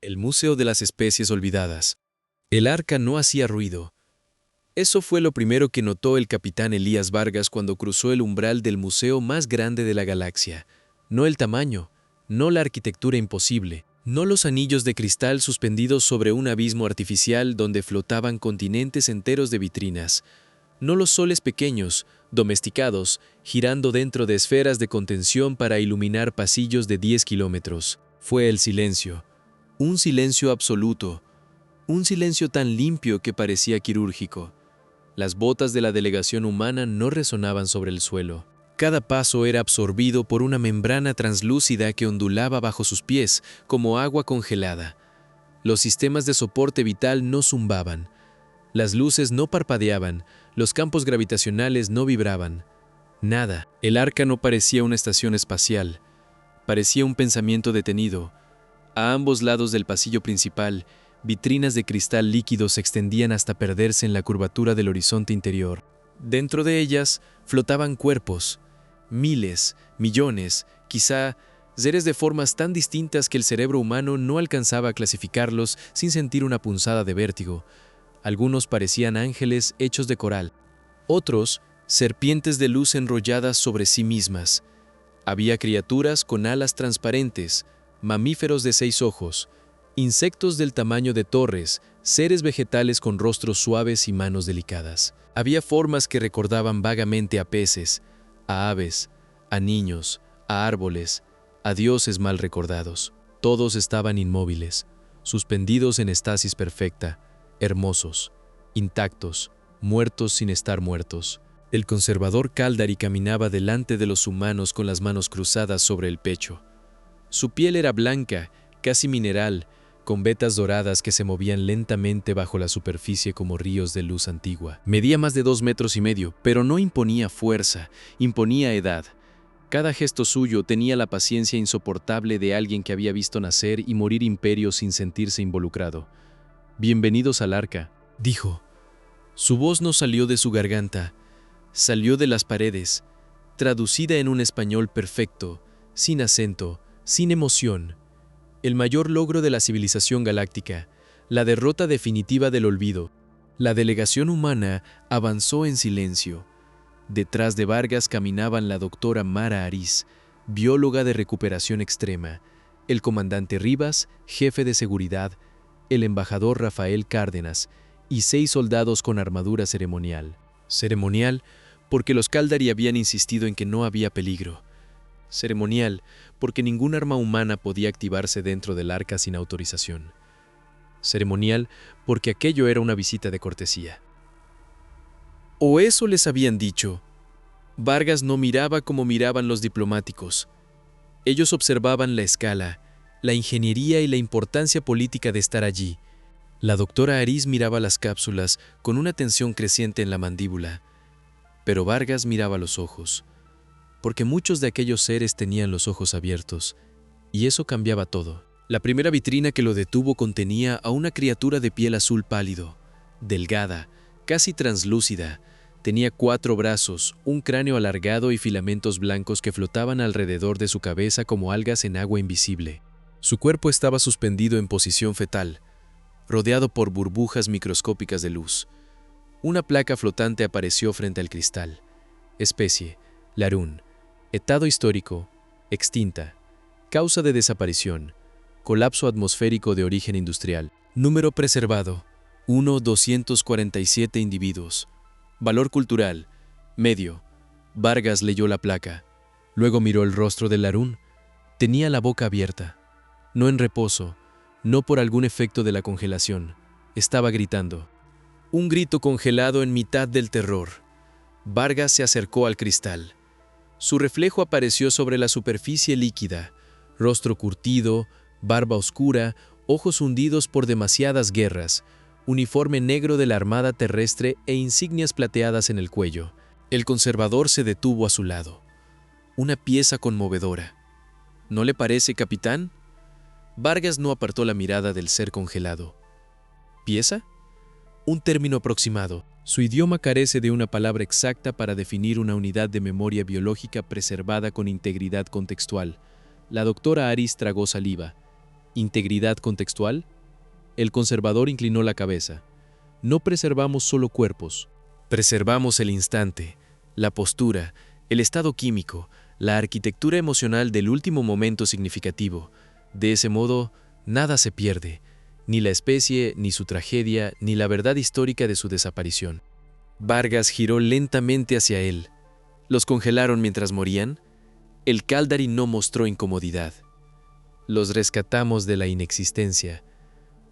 El Museo de las Especies Olvidadas. El arca no hacía ruido. Eso fue lo primero que notó el capitán Elías Vargas cuando cruzó el umbral del museo más grande de la galaxia. No el tamaño, no la arquitectura imposible, no los anillos de cristal suspendidos sobre un abismo artificial donde flotaban continentes enteros de vitrinas, no los soles pequeños, domesticados, girando dentro de esferas de contención para iluminar pasillos de 10 kilómetros. Fue el silencio. Un silencio absoluto, un silencio tan limpio que parecía quirúrgico. Las botas de la delegación humana no resonaban sobre el suelo. Cada paso era absorbido por una membrana translúcida que ondulaba bajo sus pies, como agua congelada. Los sistemas de soporte vital no zumbaban. Las luces no parpadeaban, los campos gravitacionales no vibraban. Nada. El arca no parecía una estación espacial. Parecía un pensamiento detenido. A ambos lados del pasillo principal, vitrinas de cristal líquido se extendían hasta perderse en la curvatura del horizonte interior. Dentro de ellas flotaban cuerpos, miles, millones, quizá seres de formas tan distintas que el cerebro humano no alcanzaba a clasificarlos sin sentir una punzada de vértigo. Algunos parecían ángeles hechos de coral, otros serpientes de luz enrolladas sobre sí mismas. Había criaturas con alas transparentes, mamíferos de 6 ojos, insectos del tamaño de torres, seres vegetales con rostros suaves y manos delicadas. Había formas que recordaban vagamente a peces, a aves, a niños, a árboles, a dioses mal recordados. Todos estaban inmóviles, suspendidos en estasis perfecta, hermosos, intactos, muertos sin estar muertos. El conservador Caldari caminaba delante de los humanos con las manos cruzadas sobre el pecho. Su piel era blanca, casi mineral, con vetas doradas que se movían lentamente bajo la superficie como ríos de luz antigua. Medía más de 2,5 metros, pero no imponía fuerza, imponía edad. Cada gesto suyo tenía la paciencia insoportable de alguien que había visto nacer y morir imperios sin sentirse involucrado. «Bienvenidos al arca», dijo. Su voz no salió de su garganta, salió de las paredes, traducida en un español perfecto, sin acento, sin emoción. El mayor logro de la civilización galáctica, la derrota definitiva del olvido. La delegación humana avanzó en silencio. Detrás de Vargas caminaban la doctora Mara Ariz, bióloga de recuperación extrema, el comandante Rivas, jefe de seguridad, el embajador Rafael Cárdenas y 6 soldados con armadura ceremonial. Ceremonial porque los Caldari habían insistido en que no había peligro. Ceremonial porque ningún arma humana podía activarse dentro del arca sin autorización. Ceremonial porque aquello era una visita de cortesía. O eso les habían dicho. Vargas no miraba como miraban los diplomáticos. Ellos observaban la escala, la ingeniería y la importancia política de estar allí. La doctora Ariz miraba las cápsulas con una tensión creciente en la mandíbula, pero Vargas miraba los ojos, porque muchos de aquellos seres tenían los ojos abiertos, y eso cambiaba todo. La primera vitrina que lo detuvo contenía a una criatura de piel azul pálido, delgada, casi translúcida. Tenía 4 brazos, un cráneo alargado y filamentos blancos que flotaban alrededor de su cabeza como algas en agua invisible. Su cuerpo estaba suspendido en posición fetal, rodeado por burbujas microscópicas de luz. Una placa flotante apareció frente al cristal. Especie: Larún. Etado histórico: extinta. Causa de desaparición: colapso atmosférico de origen industrial. Número preservado: 1,247 individuos. Valor cultural: medio. Vargas leyó la placa. Luego miró el rostro de Larún. Tenía la boca abierta. No en reposo, no por algún efecto de la congelación. Estaba gritando. Un grito congelado en mitad del terror. Vargas se acercó al cristal. Su reflejo apareció sobre la superficie líquida. Rostro curtido, barba oscura, ojos hundidos por demasiadas guerras, uniforme negro de la Armada Terrestre e insignias plateadas en el cuello. El conservador se detuvo a su lado. Una pieza conmovedora. ¿No le parece, capitán? Vargas no apartó la mirada del ser congelado. ¿Pieza? Un término aproximado. Su idioma carece de una palabra exacta para definir una unidad de memoria biológica preservada con integridad contextual. La doctora Ariz tragó saliva. ¿Integridad contextual? El conservador inclinó la cabeza. No preservamos solo cuerpos. Preservamos el instante, la postura, el estado químico, la arquitectura emocional del último momento significativo. De ese modo, nada se pierde, ni la especie, ni su tragedia, ni la verdad histórica de su desaparición. Vargas giró lentamente hacia él. ¿Los congelaron mientras morían? El Caldari no mostró incomodidad. Los rescatamos de la inexistencia.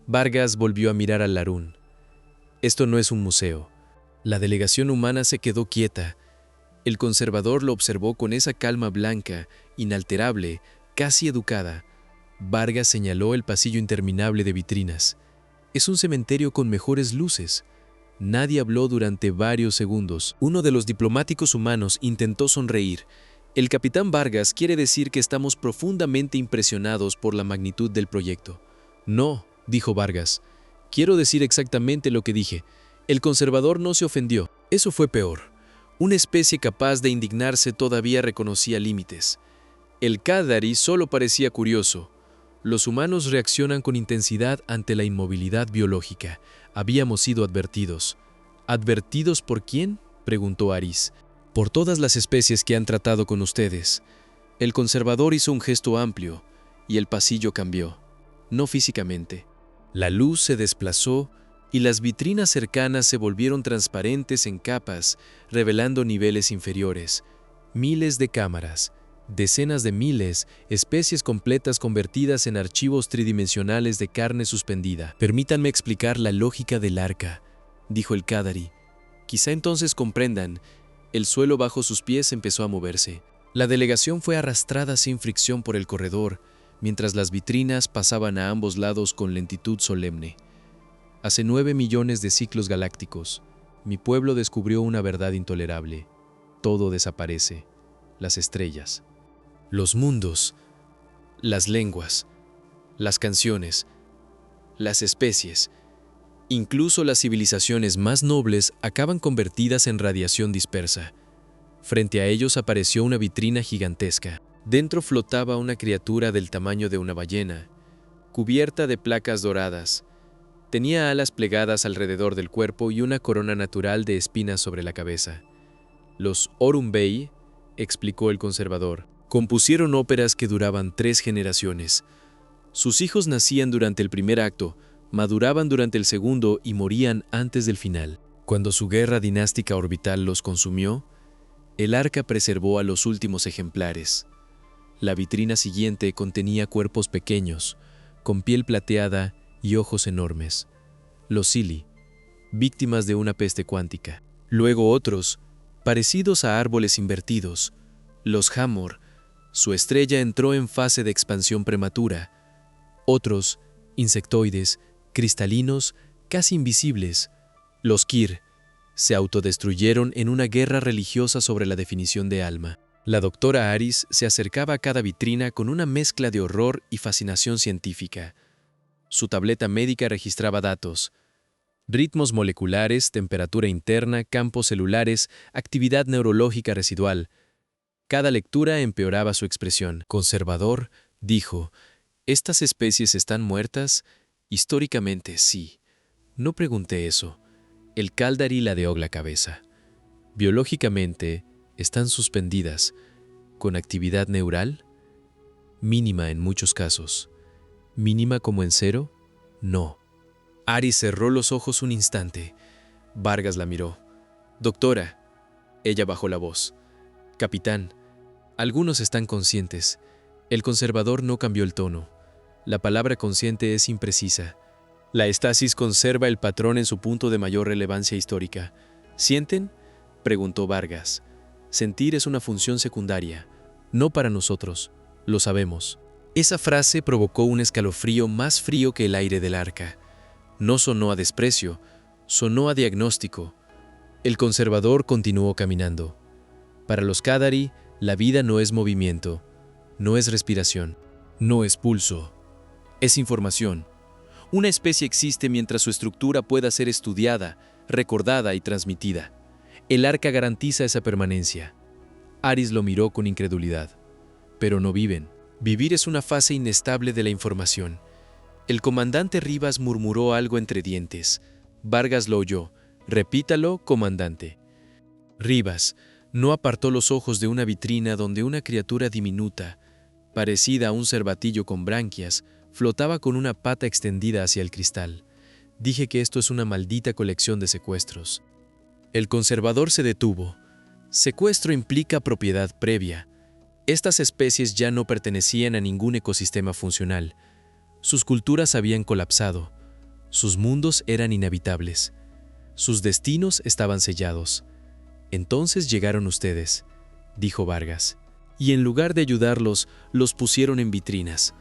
Vargas volvió a mirar al Larún. Esto no es un museo. La delegación humana se quedó quieta. El conservador lo observó con esa calma blanca, inalterable, casi educada. Vargas señaló el pasillo interminable de vitrinas. Es un cementerio con mejores luces. Nadie habló durante varios segundos. Uno de los diplomáticos humanos intentó sonreír. El capitán Vargas quiere decir que estamos profundamente impresionados por la magnitud del proyecto. No, dijo Vargas. Quiero decir exactamente lo que dije. El conservador no se ofendió. Eso fue peor. Una especie capaz de indignarse todavía reconocía límites. El Caldari solo parecía curioso. Los humanos reaccionan con intensidad ante la inmovilidad biológica. Habíamos sido advertidos. ¿Advertidos por quién?, preguntó Aris. Por todas las especies que han tratado con ustedes. El conservador hizo un gesto amplio, y el pasillo cambió. No físicamente. La luz se desplazó y las vitrinas cercanas se volvieron transparentes en capas, revelando niveles inferiores. Miles de cámaras, decenas de miles, especies completas convertidas en archivos tridimensionales de carne suspendida. Permítanme explicar la lógica del arca, dijo el Caldari. Quizá entonces comprendan. El suelo bajo sus pies empezó a moverse. La delegación fue arrastrada sin fricción por el corredor, mientras las vitrinas pasaban a ambos lados con lentitud solemne. Hace 9 millones de ciclos galácticos, mi pueblo descubrió una verdad intolerable. Todo desaparece. Las estrellas, los mundos, las lenguas, las canciones, las especies, incluso las civilizaciones más nobles acaban convertidas en radiación dispersa. Frente a ellos apareció una vitrina gigantesca. Dentro flotaba una criatura del tamaño de una ballena, cubierta de placas doradas. Tenía alas plegadas alrededor del cuerpo y una corona natural de espinas sobre la cabeza. Los Orumbei, explicó el conservador, compusieron óperas que duraban 3 generaciones. Sus hijos nacían durante el primer acto, maduraban durante el segundo y morían antes del final. Cuando su guerra dinástica orbital los consumió, el arca preservó a los últimos ejemplares. La vitrina siguiente contenía cuerpos pequeños, con piel plateada y ojos enormes. Los Sili, víctimas de una peste cuántica. Luego otros, parecidos a árboles invertidos. Los Hamor, su estrella entró en fase de expansión prematura. Otros, insectoides, cristalinos, casi invisibles. Los Kir, se autodestruyeron en una guerra religiosa sobre la definición de alma. La doctora Aris se acercaba a cada vitrina con una mezcla de horror y fascinación científica. Su tableta médica registraba datos: ritmos moleculares, temperatura interna, campos celulares, actividad neurológica residual. Cada lectura empeoraba su expresión. Conservador, dijo, ¿estas especies están muertas? Históricamente, sí. No pregunté eso. El Caldari ladeó la cabeza. Biológicamente, están suspendidas. ¿Con actividad neural? Mínima en muchos casos. ¿Mínima como en cero? No. Aris cerró los ojos un instante. Vargas la miró. Doctora. Ella bajó la voz. Capitán. Algunos están conscientes. El conservador no cambió el tono. La palabra consciente es imprecisa. La estasis conserva el patrón en su punto de mayor relevancia histórica. ¿Sienten?, preguntó Vargas. Sentir es una función secundaria. No para nosotros. Lo sabemos. Esa frase provocó un escalofrío más frío que el aire del arca. No sonó a desprecio, sonó a diagnóstico. El conservador continuó caminando. Para los Caldari, la vida no es movimiento, no es respiración, no es pulso, es información. Una especie existe mientras su estructura pueda ser estudiada, recordada y transmitida. El arca garantiza esa permanencia. Aris lo miró con incredulidad. Pero no viven. Vivir es una fase inestable de la información. El comandante Rivas murmuró algo entre dientes. Vargas lo oyó. «Repítalo, comandante». Rivas no apartó los ojos de una vitrina donde una criatura diminuta, parecida a un cervatillo con branquias, flotaba con una pata extendida hacia el cristal. «Dije que esto es una maldita colección de secuestros». El conservador se detuvo. Secuestro implica propiedad previa. Estas especies ya no pertenecían a ningún ecosistema funcional. Sus culturas habían colapsado. Sus mundos eran inhabitables. Sus destinos estaban sellados. «Entonces llegaron ustedes», dijo Vargas, «y en lugar de ayudarlos, los pusieron en vitrinas.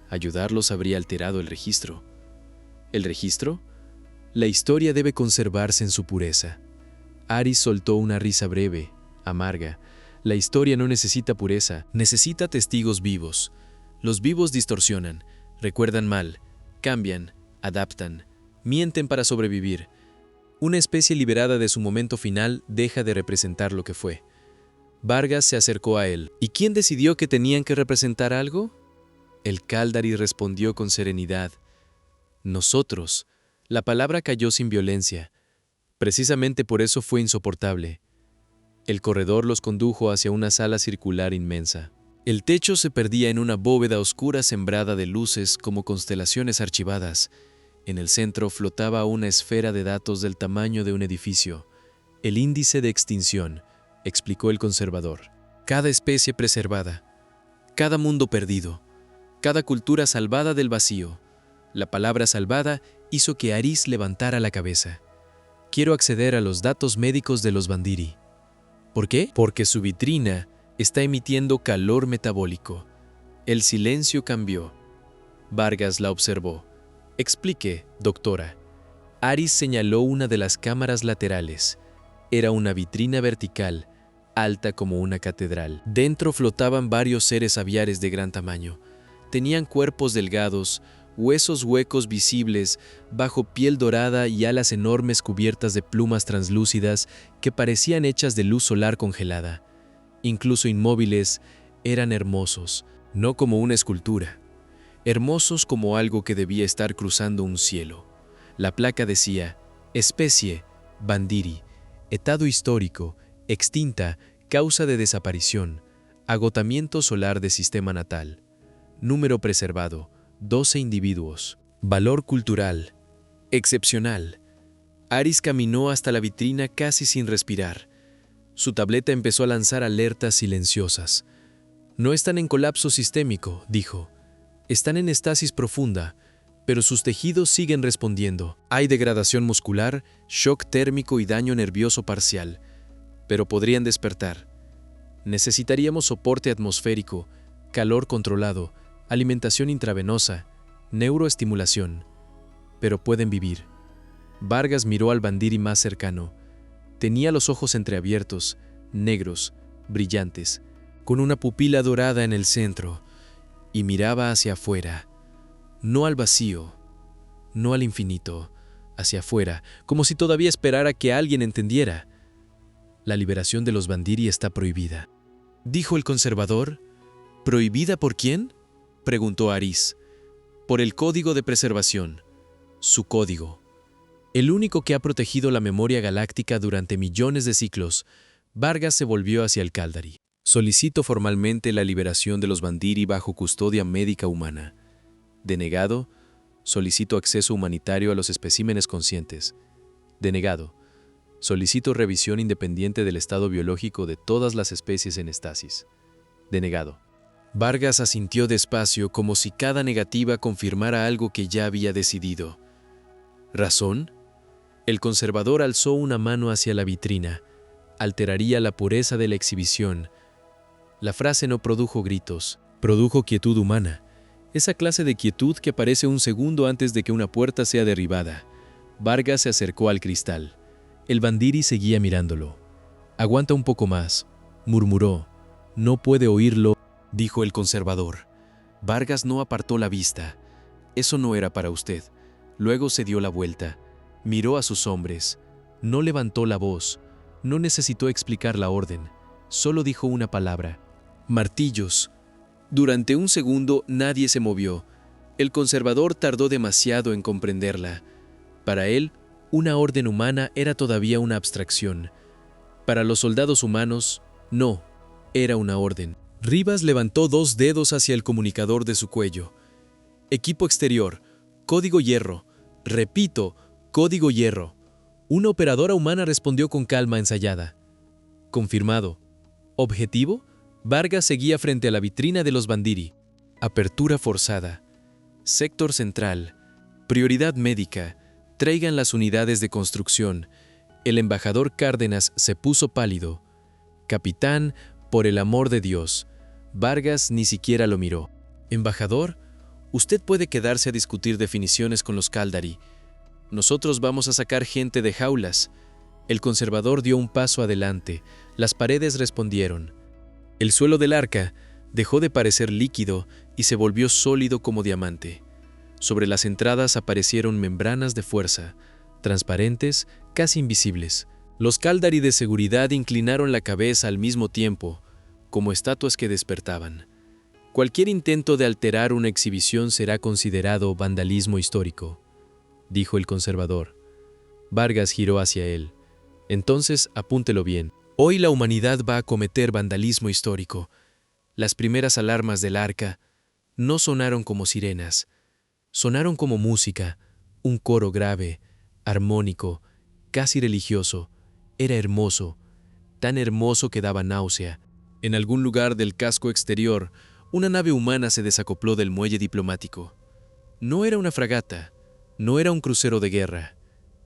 Ayudarlos habría alterado el registro». «¿El registro? La historia debe conservarse en su pureza». Aris soltó una risa breve, amarga. «La historia no necesita pureza, necesita testigos vivos. Los vivos distorsionan, recuerdan mal, cambian, adaptan, mienten para sobrevivir. Una especie liberada de su momento final deja de representar lo que fue». Vargas se acercó a él. «¿Y quién decidió que tenían que representar algo?» El Caldari respondió con serenidad. «Nosotros». La palabra cayó sin violencia. Precisamente por eso fue insoportable. El corredor los condujo hacia una sala circular inmensa. El techo se perdía en una bóveda oscura sembrada de luces como constelaciones archivadas. En el centro flotaba una esfera de datos del tamaño de un edificio. «El índice de extinción», explicó el conservador. «Cada especie preservada, cada mundo perdido, cada cultura salvada del vacío». La palabra salvada hizo que Aris levantara la cabeza. «Quiero acceder a los datos médicos de los Bandiri». «¿Por qué?» «Porque su vitrina está emitiendo calor metabólico». El silencio cambió. Vargas la observó. «Explique, doctora». Aris señaló una de las cámaras laterales. Era una vitrina vertical, alta como una catedral. Dentro flotaban varios seres aviares de gran tamaño. Tenían cuerpos delgados, huesos huecos visibles, bajo piel dorada y alas enormes cubiertas de plumas translúcidas que parecían hechas de luz solar congelada. Incluso inmóviles, eran hermosos, no como una escultura. Hermosos como algo que debía estar cruzando un cielo. La placa decía: «Especie, Bandiri, etado histórico, extinta, causa de desaparición, agotamiento solar de sistema natal. Número preservado, 12 individuos. Valor cultural, excepcional». Aris caminó hasta la vitrina casi sin respirar. Su tableta empezó a lanzar alertas silenciosas. «No están en colapso sistémico», dijo. «Están en estasis profunda, pero sus tejidos siguen respondiendo. Hay degradación muscular, shock térmico y daño nervioso parcial, pero podrían despertar. Necesitaríamos soporte atmosférico, calor controlado, alimentación intravenosa, neuroestimulación, pero pueden vivir». Vargas miró al Bandiri más cercano. Tenía los ojos entreabiertos, negros, brillantes, con una pupila dorada en el centro, y miraba hacia afuera, no al vacío, no al infinito, hacia afuera, como si todavía esperara que alguien entendiera. «La liberación de los Bandiri está prohibida», dijo el conservador. «¿Prohibida por quién?», preguntó Aris. «Por el Código de Preservación. Su código. El único que ha protegido la memoria galáctica durante millones de ciclos». Vargas se volvió hacia el Caldari. «Solicito formalmente la liberación de los Bandiri bajo custodia médica humana. Denegado, solicito acceso humanitario a los especímenes conscientes. Denegado, solicito revisión independiente del estado biológico de todas las especies en estasis. Denegado». Vargas asintió despacio como si cada negativa confirmara algo que ya había decidido. «¿Razón?». El conservador alzó una mano hacia la vitrina. Alteraría la pureza de la exhibición. La frase no produjo gritos, produjo quietud humana. Esa clase de quietud que aparece un segundo antes de que una puerta sea derribada. Vargas se acercó al cristal. El Bandiri seguía mirándolo. «Aguanta un poco más», murmuró. «No puede oírlo», dijo el conservador. Vargas no apartó la vista. «Eso no era para usted». Luego se dio la vuelta. Miró a sus hombres. No levantó la voz. No necesitó explicar la orden. Solo dijo una palabra: «Martillos». Durante un segundo nadie se movió. El conservador tardó demasiado en comprenderla. Para él, una orden humana era todavía una abstracción. Para los soldados humanos, no, era una orden. Rivas levantó 2 dedos hacia el comunicador de su cuello. Equipo exterior, código hierro. Repito, código hierro. Una operadora humana respondió con calma ensayada. Confirmado. Objetivo: Vargas seguía frente a la vitrina de los Bandiri. Apertura forzada. Sector central. Prioridad médica. Traigan las unidades de construcción. El embajador Cárdenas se puso pálido. Capitán, por el amor de Dios. Vargas ni siquiera lo miró. Embajador, usted puede quedarse a discutir definiciones con los Caldari. Nosotros vamos a sacar gente de jaulas. El conservador dio un paso adelante. Las paredes respondieron. El suelo del arca dejó de parecer líquido y se volvió sólido como diamante. Sobre las entradas aparecieron membranas de fuerza, transparentes, casi invisibles. Los Caldari de seguridad inclinaron la cabeza al mismo tiempo, como estatuas que despertaban. Cualquier intento de alterar una exhibición será considerado vandalismo histórico, dijo el conservador. Vargas giró hacia él. Entonces, apúntelo bien. Hoy la humanidad va a cometer vandalismo histórico. Las primeras alarmas del arca no sonaron como sirenas. Sonaron como música, un coro grave, armónico, casi religioso. Era hermoso, tan hermoso que daba náusea. En algún lugar del casco exterior, una nave humana se desacopló del muelle diplomático. No era una fragata, no era un crucero de guerra.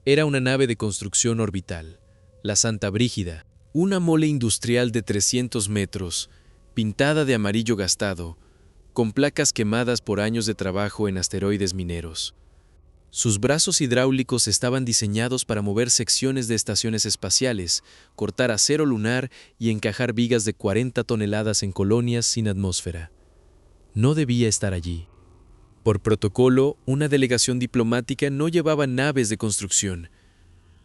Era una nave de construcción orbital, la Santa Brígida, una mole industrial de 300 metros, pintada de amarillo gastado, con placas quemadas por años de trabajo en asteroides mineros. Sus brazos hidráulicos estaban diseñados para mover secciones de estaciones espaciales, cortar acero lunar y encajar vigas de 40 toneladas en colonias sin atmósfera. No debía estar allí. Por protocolo, una delegación diplomática no llevaba naves de construcción,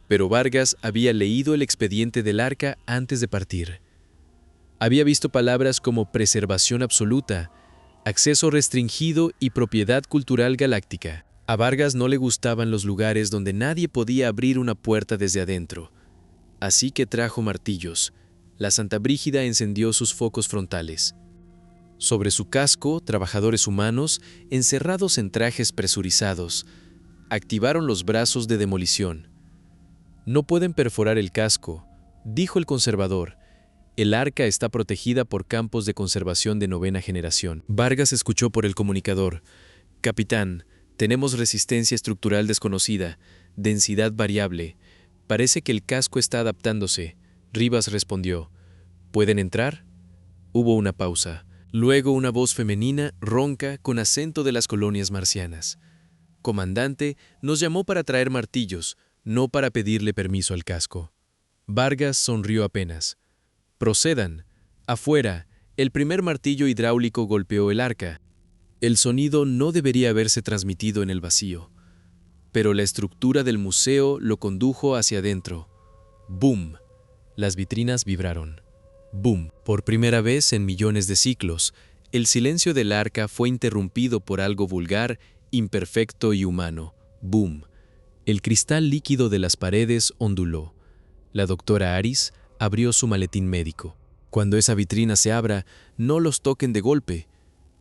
pero Vargas había leído el expediente del arca antes de partir. Había visto palabras como preservación absoluta, acceso restringido y propiedad cultural galáctica. A Vargas no le gustaban los lugares donde nadie podía abrir una puerta desde adentro. Así que trajo martillos. La Santa Brígida encendió sus focos frontales. Sobre su casco, trabajadores humanos, encerrados en trajes presurizados, activaron los brazos de demolición. No pueden perforar el casco, dijo el conservador. El arca está protegida por campos de conservación de 9ª generación. Vargas escuchó por el comunicador. Capitán, tenemos resistencia estructural desconocida, densidad variable. Parece que el casco está adaptándose. Rivas respondió. ¿Pueden entrar? Hubo una pausa. Luego una voz femenina, ronca, con acento de las colonias marcianas. Comandante, nos llamó para traer martillos, no para pedirle permiso al casco. Vargas sonrió apenas. Procedan. Afuera, el primer martillo hidráulico golpeó el arca. El sonido no debería haberse transmitido en el vacío, pero la estructura del museo lo condujo hacia adentro. ¡Bum! Las vitrinas vibraron. ¡Bum! Por primera vez en millones de ciclos, el silencio del arca fue interrumpido por algo vulgar, imperfecto y humano. ¡Bum! El cristal líquido de las paredes onduló. La doctora Aris abrió su maletín médico. Cuando esa vitrina se abra, no los toquen de golpe.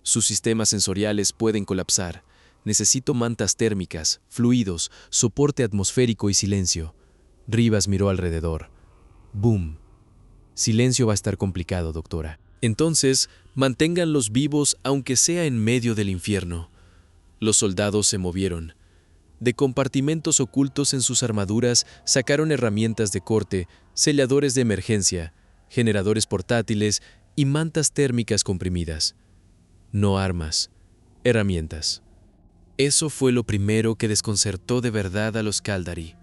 Sus sistemas sensoriales pueden colapsar. Necesito mantas térmicas, fluidos, soporte atmosférico y silencio. Rivas miró alrededor. ¡Boom! Silencio va a estar complicado, doctora. Entonces, manténganlos vivos aunque sea en medio del infierno. Los soldados se movieron. De compartimentos ocultos en sus armaduras sacaron herramientas de corte, selladores de emergencia, generadores portátiles y mantas térmicas comprimidas. No armas, herramientas. Eso fue lo primero que desconcertó de verdad a los Caldari.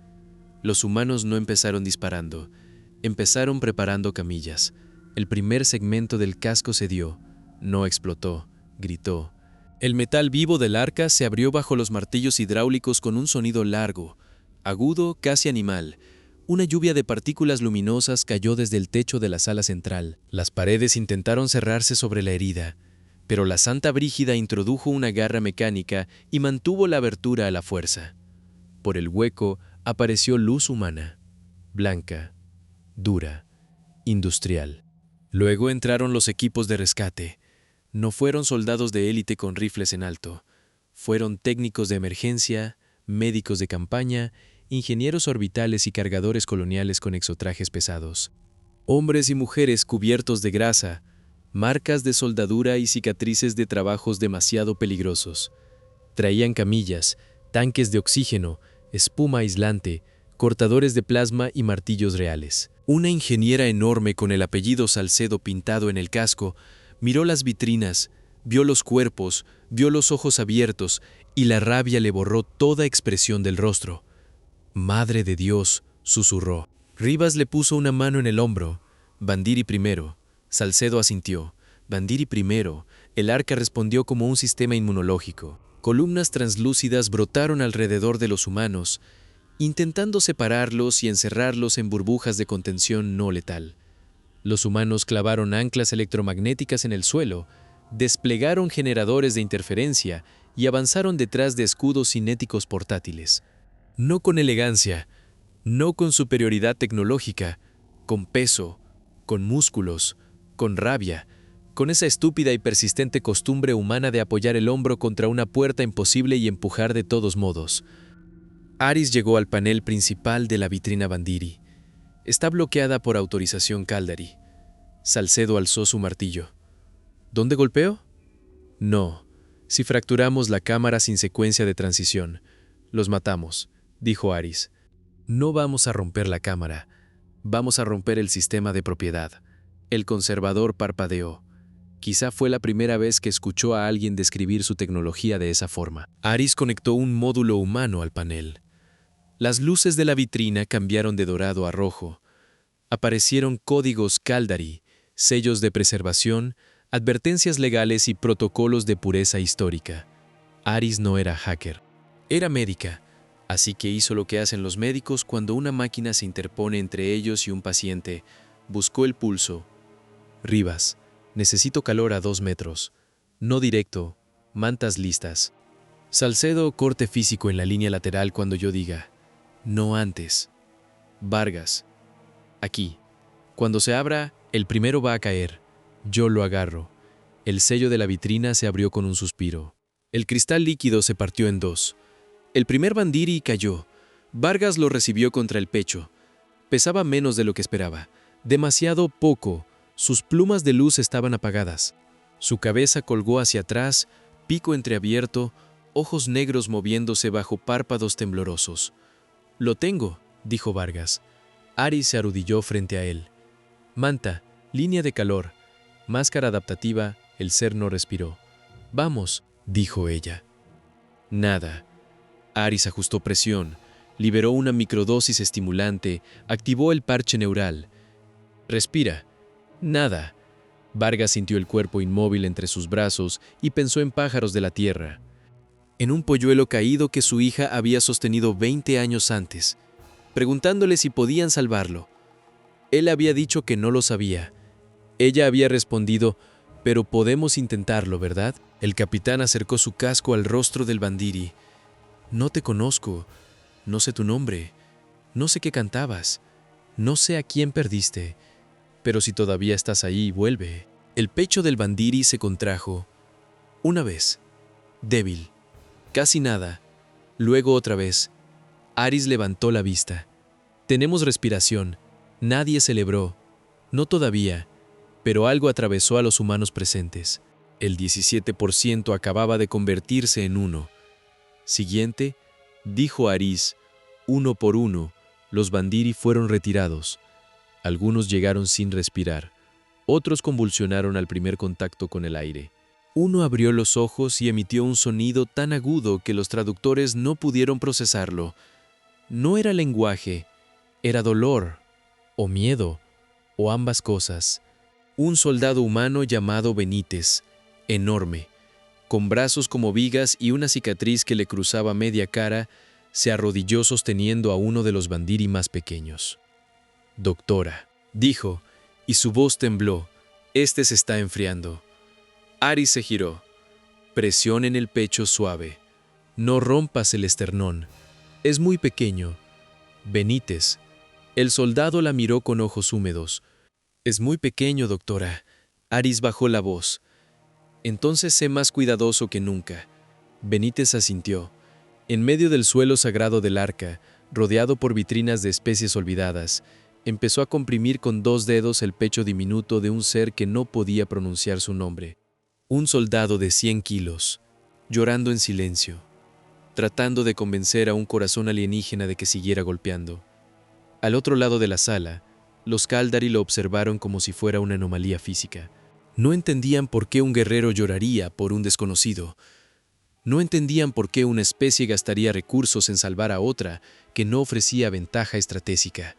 Los humanos no empezaron disparando, empezaron preparando camillas. El primer segmento del casco se dio, no explotó, gritó. El metal vivo del arca se abrió bajo los martillos hidráulicos con un sonido largo, agudo, casi animal. Una lluvia de partículas luminosas cayó desde el techo de la sala central. Las paredes intentaron cerrarse sobre la herida, Pero la Santa Brígida introdujo una garra mecánica y mantuvo la abertura a la fuerza. Por el hueco apareció luz humana, blanca, dura, industrial. Luego entraron los equipos de rescate. No fueron soldados de élite con rifles en alto. Fueron técnicos de emergencia, médicos de campaña, ingenieros orbitales y cargadores coloniales con exotrajes pesados. Hombres y mujeres cubiertos de grasa, marcas de soldadura y cicatrices de trabajos demasiado peligrosos. Traían camillas, tanques de oxígeno, espuma aislante, cortadores de plasma y martillos reales. Una ingeniera enorme con el apellido Salcedo pintado en el casco miró las vitrinas, vio los cuerpos, vio los ojos abiertos y la rabia le borró toda expresión del rostro. «Madre de Dios», susurró. Rivas le puso una mano en el hombro. «Bandiri primero». Salcedo asintió. «Bandiri primero». El arca respondió como un sistema inmunológico. Columnas translúcidas brotaron alrededor de los humanos, intentando separarlos y encerrarlos en burbujas de contención no letal. Los humanos clavaron anclas electromagnéticas en el suelo, desplegaron generadores de interferencia y avanzaron detrás de escudos cinéticos portátiles. No con elegancia, no con superioridad tecnológica, con peso, con músculos, con rabia, con esa estúpida y persistente costumbre humana de apoyar el hombro contra una puerta imposible y empujar de todos modos. Aris llegó al panel principal de la vitrina Bandiri. Está bloqueada por autorización Caldari. Salcedo alzó su martillo. ¿Dónde golpeó? No. Si fracturamos la cámara sin secuencia de transición, los matamos, dijo Aris. No vamos a romper la cámara. Vamos a romper el sistema de propiedad. El conservador parpadeó. Quizá fue la primera vez que escuchó a alguien describir su tecnología de esa forma. Aris conectó un módulo humano al panel. Las luces de la vitrina cambiaron de dorado a rojo. Aparecieron códigos Caldari, sellos de preservación, advertencias legales y protocolos de pureza histórica. Aris no era hacker. Era médica, así que hizo lo que hacen los médicos cuando una máquina se interpone entre ellos y un paciente. Buscó el pulso. Rivas, necesito calor a 2 metros. No directo, mantas listas. Salcedo, corte físico en la línea lateral cuando yo diga. No antes. Vargas. Aquí. Cuando se abra, el primero va a caer. Yo lo agarro. El sello de la vitrina se abrió con un suspiro. El cristal líquido se partió en dos. El primer Bandiri cayó. Vargas lo recibió contra el pecho. Pesaba menos de lo que esperaba. Demasiado poco. Sus plumas de luz estaban apagadas. Su cabeza colgó hacia atrás, pico entreabierto, ojos negros moviéndose bajo párpados temblorosos. «Lo tengo», dijo Vargas. Aris se arrodilló frente a él. Manta, línea de calor, máscara adaptativa, el ser no respiró. «Vamos», dijo ella. Nada. Aris ajustó presión, liberó una microdosis estimulante, activó el parche neural. «Respira». Nada. Vargas sintió el cuerpo inmóvil entre sus brazos y pensó en pájaros de la tierra. En un polluelo caído que su hija había sostenido 20 años antes, preguntándole si podían salvarlo. Él había dicho que no lo sabía. Ella había respondido, «Pero podemos intentarlo, ¿verdad?». El capitán acercó su casco al rostro del Bandiri. «No te conozco. No sé tu nombre. No sé qué cantabas. No sé a quién perdiste. Pero si todavía estás ahí, vuelve». El pecho del Bandiri se contrajo. Una vez. Débil. Casi nada. Luego otra vez. Aris levantó la vista. «Tenemos respiración». Nadie celebró. No todavía. Pero algo atravesó a los humanos presentes. El 17% acababa de convertirse en 1. Siguiente, dijo Aris, 1 por 1, los Bandiri fueron retirados. Algunos llegaron sin respirar. Otros convulsionaron al primer contacto con el aire. Uno abrió los ojos y emitió un sonido tan agudo que los traductores no pudieron procesarlo. No era lenguaje, era dolor, o miedo, o ambas cosas. Un soldado humano llamado Benítez, enorme, con brazos como vigas y una cicatriz que le cruzaba media cara, se arrodilló sosteniendo a uno de los Bandiri más pequeños. «Doctora», dijo, y su voz tembló, «este se está enfriando». Aris se giró. Presión en el pecho suave. No rompas el esternón. Es muy pequeño. Benítez. El soldado la miró con ojos húmedos. Es muy pequeño, doctora. Aris bajó la voz. Entonces sé más cuidadoso que nunca. Benítez asintió. En medio del suelo sagrado del arca, rodeado por vitrinas de especies olvidadas, empezó a comprimir con 2 dedos el pecho diminuto de un ser que no podía pronunciar su nombre. Un soldado de 100 kilos, llorando en silencio, tratando de convencer a un corazón alienígena de que siguiera golpeando. Al otro lado de la sala, los Caldari lo observaron como si fuera una anomalía física. No entendían por qué un guerrero lloraría por un desconocido. No entendían por qué una especie gastaría recursos en salvar a otra que no ofrecía ventaja estratégica.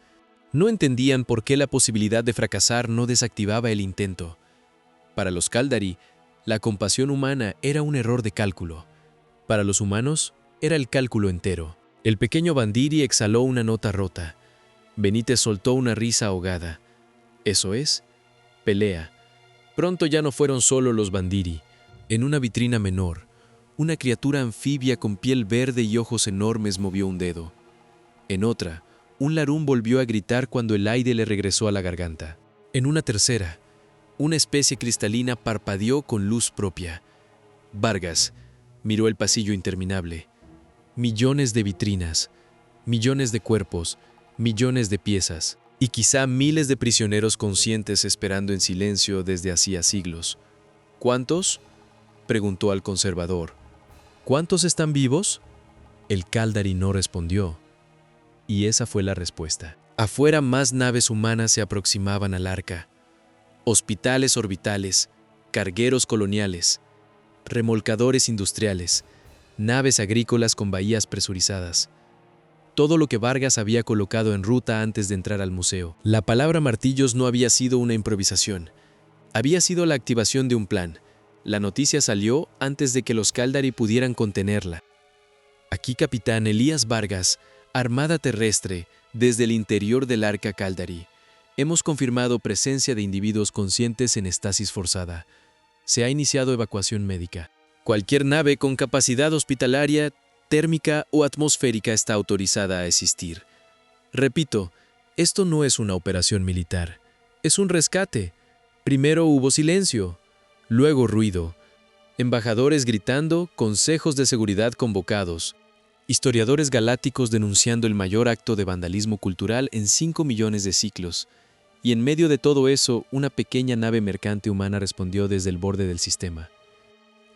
No entendían por qué la posibilidad de fracasar no desactivaba el intento. Para los Caldari, la compasión humana era un error de cálculo. Para los humanos, era el cálculo entero. El pequeño Bandiri exhaló una nota rota. Benítez soltó una risa ahogada. Eso es, pelea. Pronto ya no fueron solo los Bandiri. En una vitrina menor, una criatura anfibia con piel verde y ojos enormes movió un dedo. En otra, un larún volvió a gritar cuando el aire le regresó a la garganta. En una tercera, una especie cristalina parpadeó con luz propia. Vargas miró el pasillo interminable. Millones de vitrinas, millones de cuerpos, millones de piezas, y quizá miles de prisioneros conscientes esperando en silencio desde hacía siglos. ¿Cuántos?, preguntó al conservador. ¿Cuántos están vivos? El Caldari no respondió. Y esa fue la respuesta. Afuera más naves humanas se aproximaban al arca. Hospitales orbitales, cargueros coloniales, remolcadores industriales, naves agrícolas con bahías presurizadas. Todo lo que Vargas había colocado en ruta antes de entrar al museo. La palabra martillos no había sido una improvisación. Había sido la activación de un plan. La noticia salió antes de que los Caldari pudieran contenerla. Aquí, capitán Elías Vargas, Armada Terrestre, desde el interior del arca Caldari. Hemos confirmado presencia de individuos conscientes en estasis forzada. Se ha iniciado evacuación médica. Cualquier nave con capacidad hospitalaria, térmica o atmosférica está autorizada a asistir. Repito, esto no es una operación militar. Es un rescate. Primero hubo silencio. Luego ruido, embajadores gritando, consejos de seguridad convocados, historiadores galácticos denunciando el mayor acto de vandalismo cultural en 5 millones de ciclos, y en medio de todo eso, una pequeña nave mercante humana respondió desde el borde del sistema.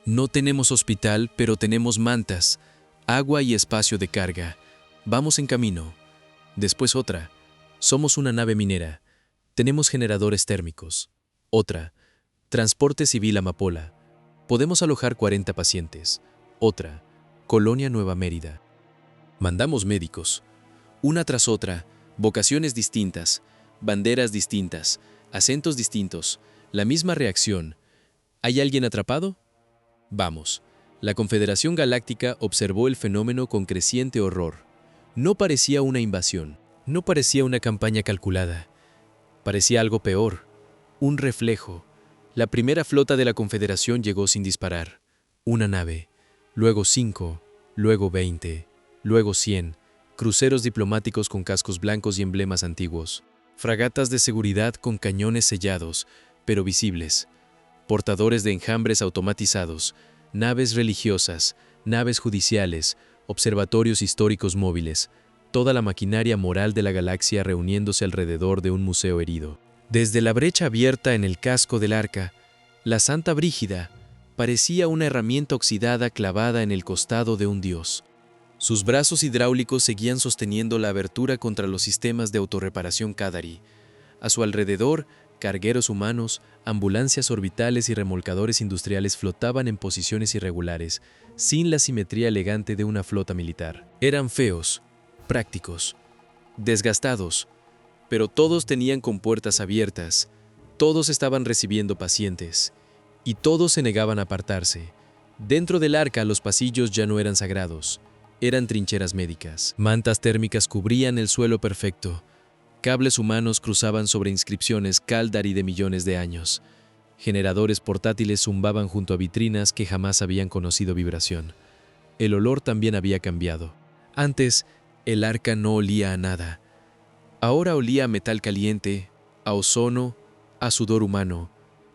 No tenemos hospital, pero tenemos mantas, agua y espacio de carga. Vamos en camino. Después otra. Somos una nave minera. Tenemos generadores térmicos. Otra. Transporte Civil Amapola. Podemos alojar 40 pacientes. Otra. Colonia Nueva Mérida. Mandamos médicos. Una tras otra, vocaciones distintas, banderas distintas, acentos distintos, la misma reacción. ¿Hay alguien atrapado? Vamos. La Confederación Galáctica observó el fenómeno con creciente horror. No parecía una invasión, no parecía una campaña calculada. Parecía algo peor, un reflejo. La primera flota de la Confederación llegó sin disparar. Una nave, luego 5, luego 20, luego 100, cruceros diplomáticos con cascos blancos y emblemas antiguos, fragatas de seguridad con cañones sellados, pero visibles, portadores de enjambres automatizados, naves religiosas, naves judiciales, observatorios históricos móviles, toda la maquinaria moral de la galaxia reuniéndose alrededor de un museo herido. Desde la brecha abierta en el casco del arca, la Santa Brígida parecía una herramienta oxidada clavada en el costado de un dios. Sus brazos hidráulicos seguían sosteniendo la abertura contra los sistemas de autorreparación Caldari. A su alrededor, cargueros humanos, ambulancias orbitales y remolcadores industriales flotaban en posiciones irregulares, sin la simetría elegante de una flota militar. Eran feos, prácticos, desgastados, pero todos tenían compuertas abiertas, todos estaban recibiendo pacientes, y todos se negaban a apartarse. Dentro del arca los pasillos ya no eran sagrados, eran trincheras médicas. Mantas térmicas cubrían el suelo perfecto, cables humanos cruzaban sobre inscripciones Caldari de millones de años, Generadores portátiles zumbaban junto a vitrinas que jamás habían conocido vibración. El olor también había cambiado. Antes, el arca no olía a nada. Ahora olía a metal caliente, a ozono, a sudor humano,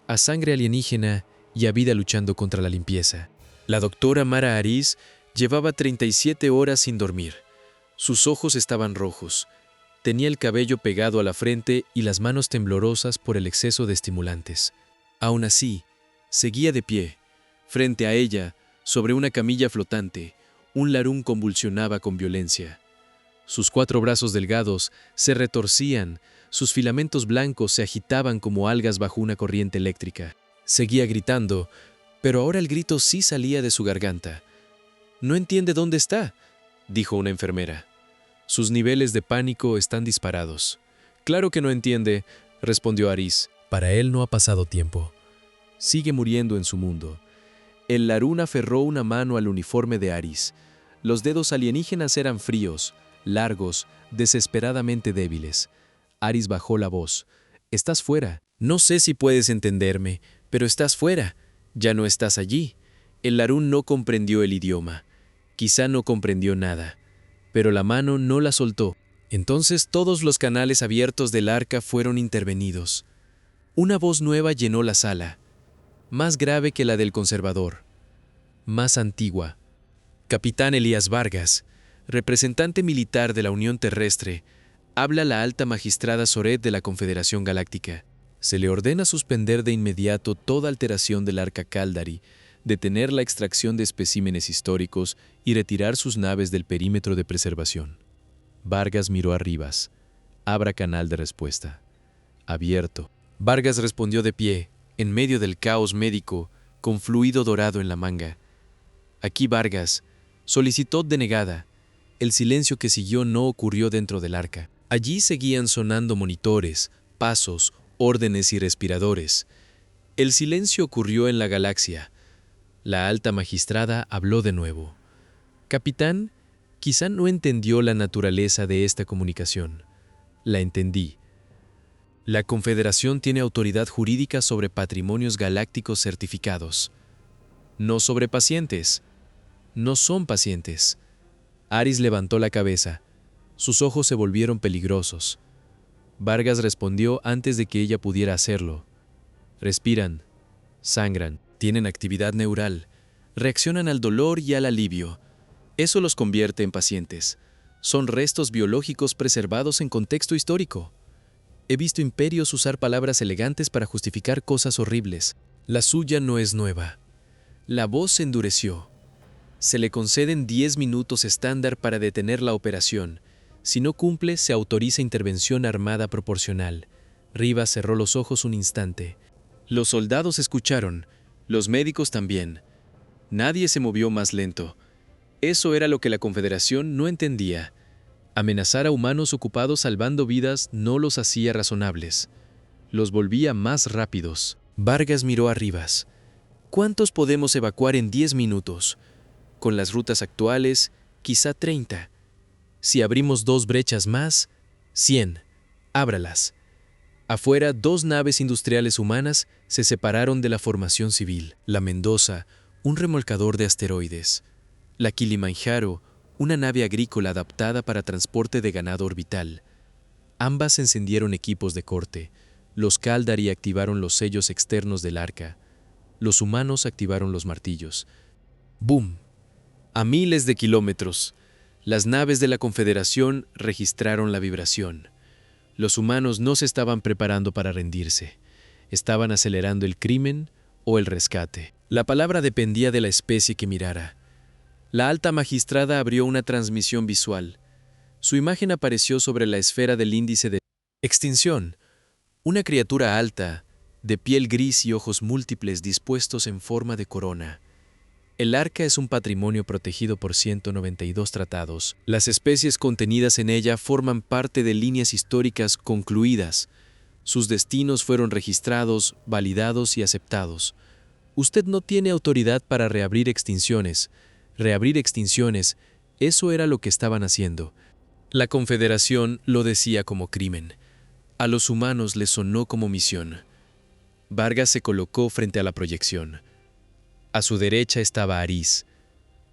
a sangre alienígena y a vida luchando contra la limpieza. La doctora Mara Ariz llevaba 37 horas sin dormir. Sus ojos estaban rojos. Tenía el cabello pegado a la frente y las manos temblorosas por el exceso de estimulantes. Aún así, seguía de pie. Frente a ella, sobre una camilla flotante, un larún convulsionaba con violencia. Sus 4 brazos delgados se retorcían, sus filamentos blancos se agitaban como algas bajo una corriente eléctrica. Seguía gritando, pero ahora el grito sí salía de su garganta. «No entiende dónde está», dijo una enfermera. «Sus niveles de pánico están disparados». «Claro que no entiende», respondió Ariz. «Para él no ha pasado tiempo. Sigue muriendo en su mundo». El larún aferró una mano al uniforme de Ariz. Los dedos alienígenas eran fríos, largos, desesperadamente débiles. Ariz bajó la voz. «Estás fuera. No sé si puedes entenderme, pero estás fuera. Ya no estás allí». El larún no comprendió el idioma. Quizá no comprendió nada, pero la mano no la soltó. Entonces todos los canales abiertos del arca fueron intervenidos. Una voz nueva llenó la sala, más grave que la del conservador, más antigua. «Capitán Elías Vargas, representante militar de la Unión Terrestre, habla la alta magistrada Soret de la Confederación Galáctica. Se le ordena suspender de inmediato toda alteración del arca Caldari, detener la extracción de especímenes históricos y retirar sus naves del perímetro de preservación». Vargas miró a Rivas. «Abra canal de respuesta». «Abierto». Vargas respondió de pie, en medio del caos médico, con fluido dorado en la manga. «Aquí Vargas». Solicitud denegada. El silencio que siguió no ocurrió dentro del arca. Allí seguían sonando monitores, pasos, órdenes y respiradores. El silencio ocurrió en la galaxia. La alta magistrada habló de nuevo. «Capitán, quizá no entendió la naturaleza de esta comunicación. La entendí. La Confederación tiene autoridad jurídica sobre patrimonios galácticos certificados. No sobre pacientes. No son pacientes». Ariz levantó la cabeza. Sus ojos se volvieron peligrosos. Vargas respondió antes de que ella pudiera hacerlo. «Respiran, sangran, tienen actividad neural, reaccionan al dolor y al alivio. Eso los convierte en pacientes. Son restos biológicos preservados en contexto histórico. He visto imperios usar palabras elegantes para justificar cosas horribles. La suya no es nueva». La voz se endureció. «Se le conceden 10 minutos estándar para detener la operación. Si no cumple, se autoriza intervención armada proporcional». Rivas cerró los ojos un instante. Los soldados escucharon, los médicos también. Nadie se movió más lento. Eso era lo que la Confederación no entendía. Amenazar a humanos ocupados salvando vidas no los hacía razonables. Los volvía más rápidos. Vargas miró a Rivas. «¿Cuántos podemos evacuar en 10 minutos? Con las rutas actuales, quizá 30. Si abrimos 2 brechas más, 100. Ábralas». Afuera, 2 naves industriales humanas se separaron de la formación civil. La Mendoza, un remolcador de asteroides. La Kilimanjaro, una nave agrícola adaptada para transporte de ganado orbital. Ambas encendieron equipos de corte. Los Caldari activaron los sellos externos del arca. Los humanos activaron los martillos. ¡Bum! A miles de kilómetros, las naves de la Confederación registraron la vibración. Los humanos no se estaban preparando para rendirse. Estaban acelerando el crimen o el rescate. La palabra dependía de la especie que mirara. La alta magistrada abrió una transmisión visual. Su imagen apareció sobre la esfera del índice de extinción. Una criatura alta, de piel gris y ojos múltiples dispuestos en forma de corona. El arca es un patrimonio protegido por 192 tratados. Las especies contenidas en ella forman parte de líneas históricas concluidas. Sus destinos fueron registrados, validados y aceptados. Usted no tiene autoridad para reabrir extinciones. Reabrir extinciones, eso era lo que estaban haciendo. La Confederación lo decía como crimen. A los humanos les sonó como misión. Vargas se colocó frente a la proyección. A su derecha estaba Ariz,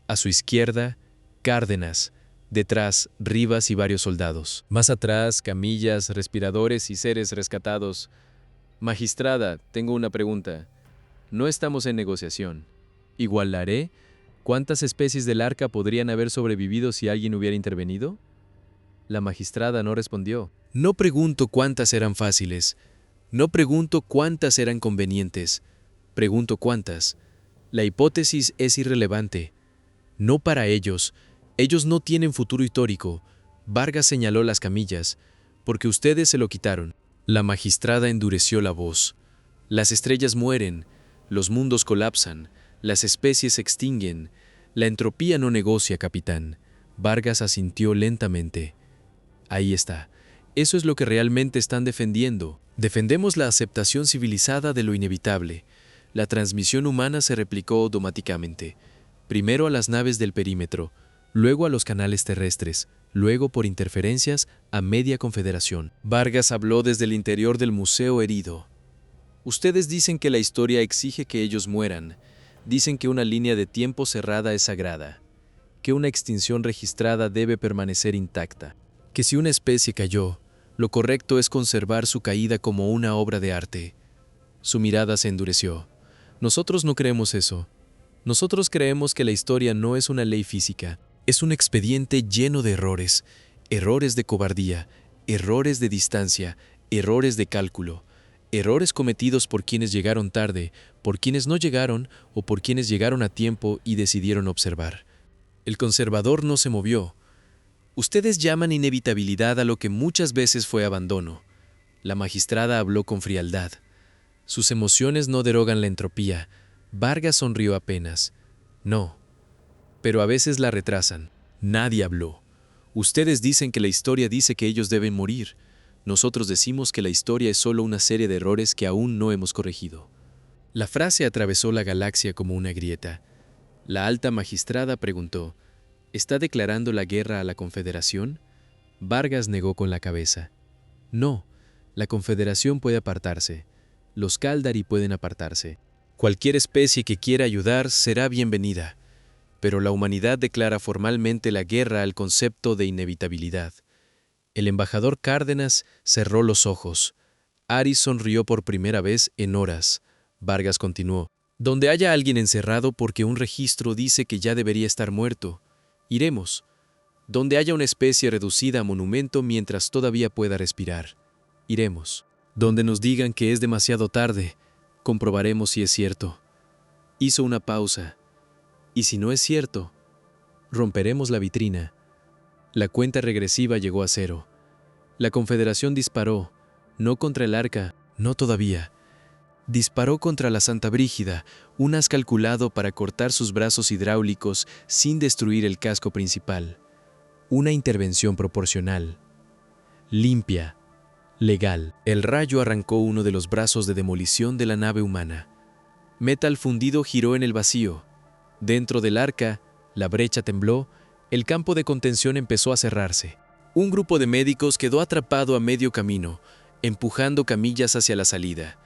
a su izquierda, Cárdenas, detrás, Rivas y varios soldados. Más atrás, camillas, respiradores y seres rescatados. Magistrada, tengo una pregunta. No estamos en negociación. Igual la haré. ¿Cuántas especies del arca podrían haber sobrevivido si alguien hubiera intervenido? La magistrada no respondió. No pregunto cuántas eran fáciles. No pregunto cuántas eran convenientes. Pregunto cuántas. La hipótesis es irrelevante. No para ellos. Ellos no tienen futuro histórico. Vargas señaló las camillas. Porque ustedes se lo quitaron. La magistrada endureció la voz. Las estrellas mueren. Los mundos colapsan. Las especies se extinguen. La entropía no negocia, capitán. Vargas asintió lentamente. Ahí está. Eso es lo que realmente están defendiendo. Defendemos la aceptación civilizada de lo inevitable. La transmisión humana se replicó automáticamente. Primero a las naves del perímetro, luego a los canales terrestres, luego por interferencias a media confederación. Vargas habló desde el interior del museo herido. Ustedes dicen que la historia exige que ellos mueran. Dicen que una línea de tiempo cerrada es sagrada, que una extinción registrada debe permanecer intacta, que si una especie cayó, lo correcto es conservar su caída como una obra de arte. Su mirada se endureció. Nosotros no creemos eso. Nosotros creemos que la historia no es una ley física, es un expediente lleno de errores, errores de cobardía, errores de distancia, errores de cálculo, errores cometidos por quienes llegaron tarde, por quienes no llegaron o por quienes llegaron a tiempo y decidieron observar. El conservador no se movió. Ustedes llaman inevitabilidad a lo que muchas veces fue abandono. La magistrada habló con frialdad. Sus emociones no derogan la entropía. Vargas sonrió apenas. No, pero a veces la retrasan. Nadie habló. Ustedes dicen que la historia dice que ellos deben morir. Nosotros decimos que la historia es solo una serie de errores que aún no hemos corregido. La frase atravesó la galaxia como una grieta. La alta magistrada preguntó, ¿está declarando la guerra a la Confederación? Vargas negó con la cabeza. No, la Confederación puede apartarse. Los Caldari pueden apartarse. Cualquier especie que quiera ayudar será bienvenida. Pero la humanidad declara formalmente la guerra al concepto de inevitabilidad. El embajador Cárdenas cerró los ojos. Ariz sonrió por primera vez en horas. Vargas continuó. Donde haya alguien encerrado porque un registro dice que ya debería estar muerto, iremos. Donde haya una especie reducida a monumento mientras todavía pueda respirar, iremos. Donde nos digan que es demasiado tarde, comprobaremos si es cierto. Hizo una pausa. Y si no es cierto, romperemos la vitrina. La cuenta regresiva llegó a 0. La Confederación disparó, no contra el arca, no todavía. Disparó contra la Santa Brígida, un as calculado para cortar sus brazos hidráulicos sin destruir el casco principal. Una intervención proporcional, limpia, legal. El rayo arrancó uno de los brazos de demolición de la nave humana. Metal fundido giró en el vacío. Dentro del arca, la brecha tembló, el campo de contención empezó a cerrarse. Un grupo de médicos quedó atrapado a medio camino, empujando camillas hacia la salida.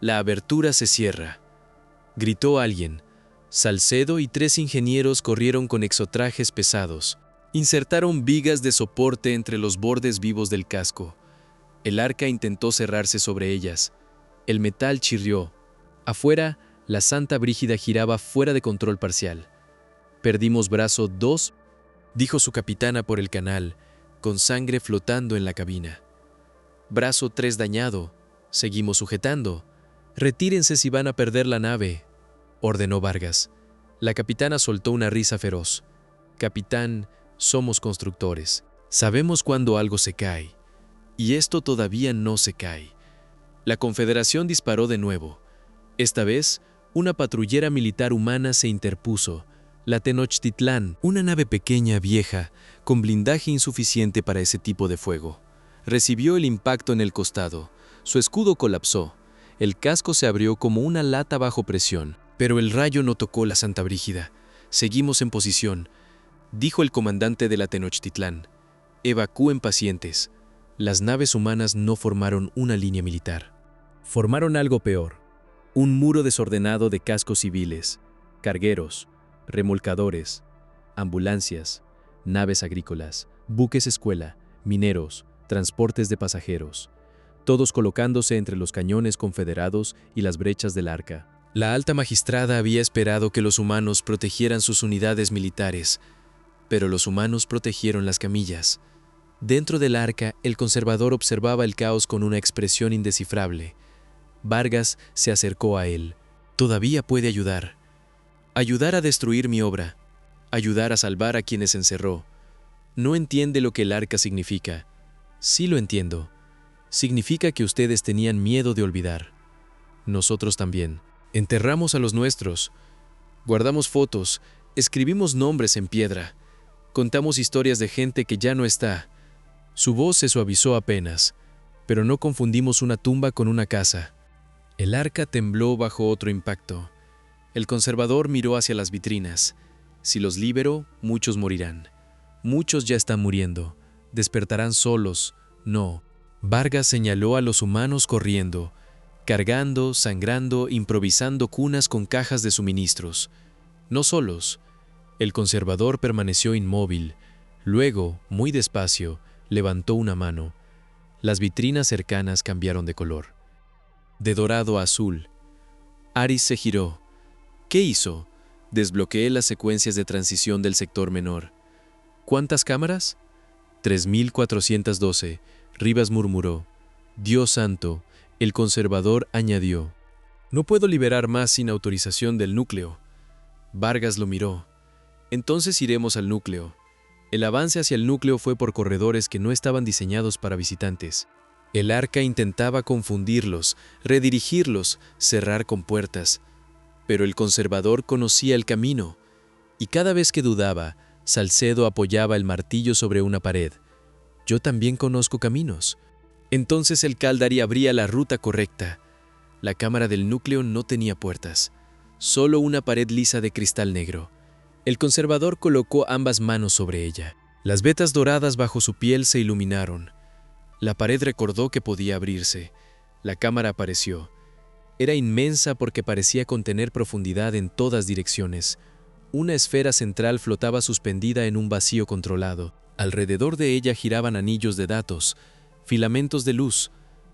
La abertura se cierra. Gritó alguien. Salcedo y 3 ingenieros corrieron con exotrajes pesados. Insertaron vigas de soporte entre los bordes vivos del casco. El arca intentó cerrarse sobre ellas. El metal chirrió. Afuera, la Santa Brígida giraba fuera de control parcial. Perdimos brazo 2, dijo su capitana por el canal, con sangre flotando en la cabina. Brazo 3 dañado. Seguimos sujetando. Retírense si van a perder la nave, ordenó Vargas. La capitana soltó una risa feroz. Capitán, somos constructores. Sabemos cuándo algo se cae. Y esto todavía no se cae. La Confederación disparó de nuevo. Esta vez, una patrullera militar humana se interpuso. La Tenochtitlán, una nave pequeña, vieja, con blindaje insuficiente para ese tipo de fuego. Recibió el impacto en el costado. Su escudo colapsó. El casco se abrió como una lata bajo presión, pero el rayo no tocó la Santa Brígida. Seguimos en posición, dijo el comandante de la Tenochtitlán. Evacúen pacientes. Las naves humanas no formaron una línea militar. Formaron algo peor, un muro desordenado de cascos civiles, cargueros, remolcadores, ambulancias, naves agrícolas, buques escuela, mineros, transportes de pasajeros, todos colocándose entre los cañones confederados y las brechas del arca. La alta magistrada había esperado que los humanos protegieran sus unidades militares, pero los humanos protegieron las camillas. Dentro del arca, el conservador observaba el caos con una expresión indescifrable. Vargas se acercó a él. Todavía puede ayudar. Ayudar a destruir mi obra. Ayudar a salvar a quienes encerró. No entiende lo que el arca significa. Sí lo entiendo. Significa que ustedes tenían miedo de olvidar. Nosotros también. Enterramos a los nuestros. Guardamos fotos. Escribimos nombres en piedra. Contamos historias de gente que ya no está. Su voz se suavizó apenas, pero no confundimos una tumba con una casa. El arca tembló bajo otro impacto. El conservador miró hacia las vitrinas. Si los libero, muchos morirán. Muchos ya están muriendo. Despertarán solos. No. Vargas señaló a los humanos corriendo, cargando, sangrando, improvisando cunas con cajas de suministros. No solos. El conservador permaneció inmóvil. Luego, muy despacio, levantó una mano. Las vitrinas cercanas cambiaron de color. De dorado a azul. Aris se giró. ¿Qué hizo? Desbloqueé las secuencias de transición del sector menor. ¿Cuántas cámaras? 3412. Rivas murmuró. Dios santo. El conservador añadió. No puedo liberar más sin autorización del núcleo. Vargas lo miró. Entonces iremos al núcleo. El avance hacia el núcleo fue por corredores que no estaban diseñados para visitantes. El arca intentaba confundirlos, redirigirlos, cerrar compuertas. Pero el conservador conocía el camino, y cada vez que dudaba, Salcedo apoyaba el martillo sobre una pared. Yo también conozco caminos. Entonces el Caldari abría la ruta correcta. La cámara del núcleo no tenía puertas, solo una pared lisa de cristal negro. El conservador colocó ambas manos sobre ella. Las vetas doradas bajo su piel se iluminaron. La pared recordó que podía abrirse. La cámara apareció. Era inmensa porque parecía contener profundidad en todas direcciones. Una esfera central flotaba suspendida en un vacío controlado. Alrededor de ella giraban anillos de datos, filamentos de luz,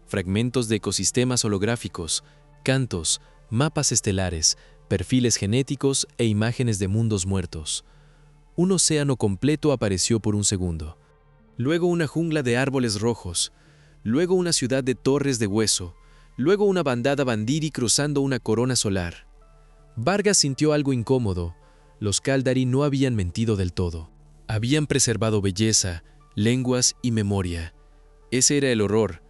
fragmentos de ecosistemas holográficos, cantos, mapas estelares, perfiles genéticos e imágenes de mundos muertos. Un océano completo apareció por un segundo. Luego una jungla de árboles rojos. Luego una ciudad de torres de hueso. Luego una bandada bandiri cruzando una corona solar. Vargas sintió algo incómodo. Los Caldari no habían mentido del todo. Habían preservado belleza, lenguas y memoria. Ese era el horror.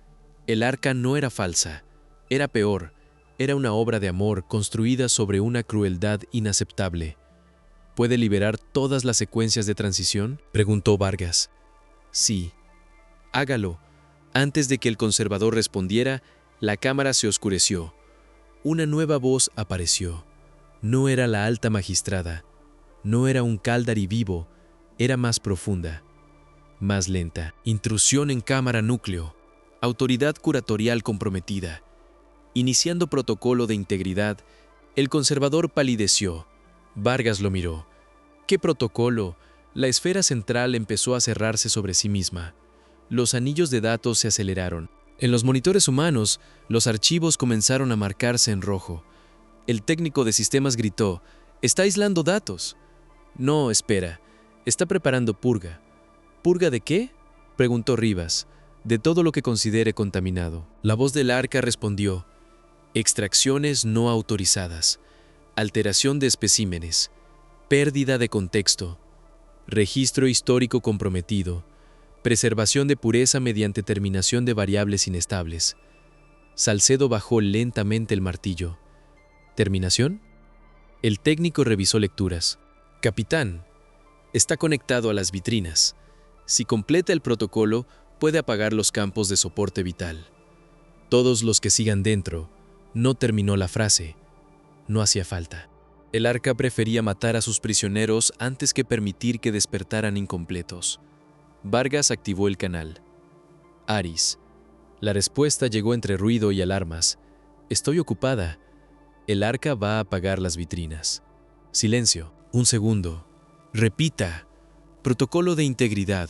El arca no era falsa. Era peor. Era una obra de amor construida sobre una crueldad inaceptable. ¿Puede liberar todas las secuencias de transición?, preguntó Vargas. Sí. Hágalo. Antes de que el conservador respondiera, la cámara se oscureció. Una nueva voz apareció. No era la alta magistrada. No era un Caldari vivo. Era más profunda, más lenta. Intrusión en cámara núcleo. Autoridad curatorial comprometida. Iniciando protocolo de integridad, el conservador palideció. Vargas lo miró. ¿Qué protocolo? La esfera central empezó a cerrarse sobre sí misma. Los anillos de datos se aceleraron. En los monitores humanos, los archivos comenzaron a marcarse en rojo. El técnico de sistemas gritó, «¡Está aislando datos!». «No, espera. Está preparando purga». «¿Purga de qué?», preguntó Rivas. «De todo lo que considere contaminado». La voz del arca respondió, «Extracciones no autorizadas, alteración de especímenes, pérdida de contexto, registro histórico comprometido, preservación de pureza mediante terminación de variables inestables». Salcedo bajó lentamente el martillo. ¿Terminación? El técnico revisó lecturas. «Capitán, está conectado a las vitrinas. Si completa el protocolo, puede apagar los campos de soporte vital. Todos los que sigan dentro». No terminó la frase. No hacía falta. El arca prefería matar a sus prisioneros antes que permitir que despertaran incompletos. Vargas activó el canal. Aris. La respuesta llegó entre ruido y alarmas. Estoy ocupada. El arca va a apagar las vitrinas. Silencio. Un segundo. Repita. Protocolo de integridad.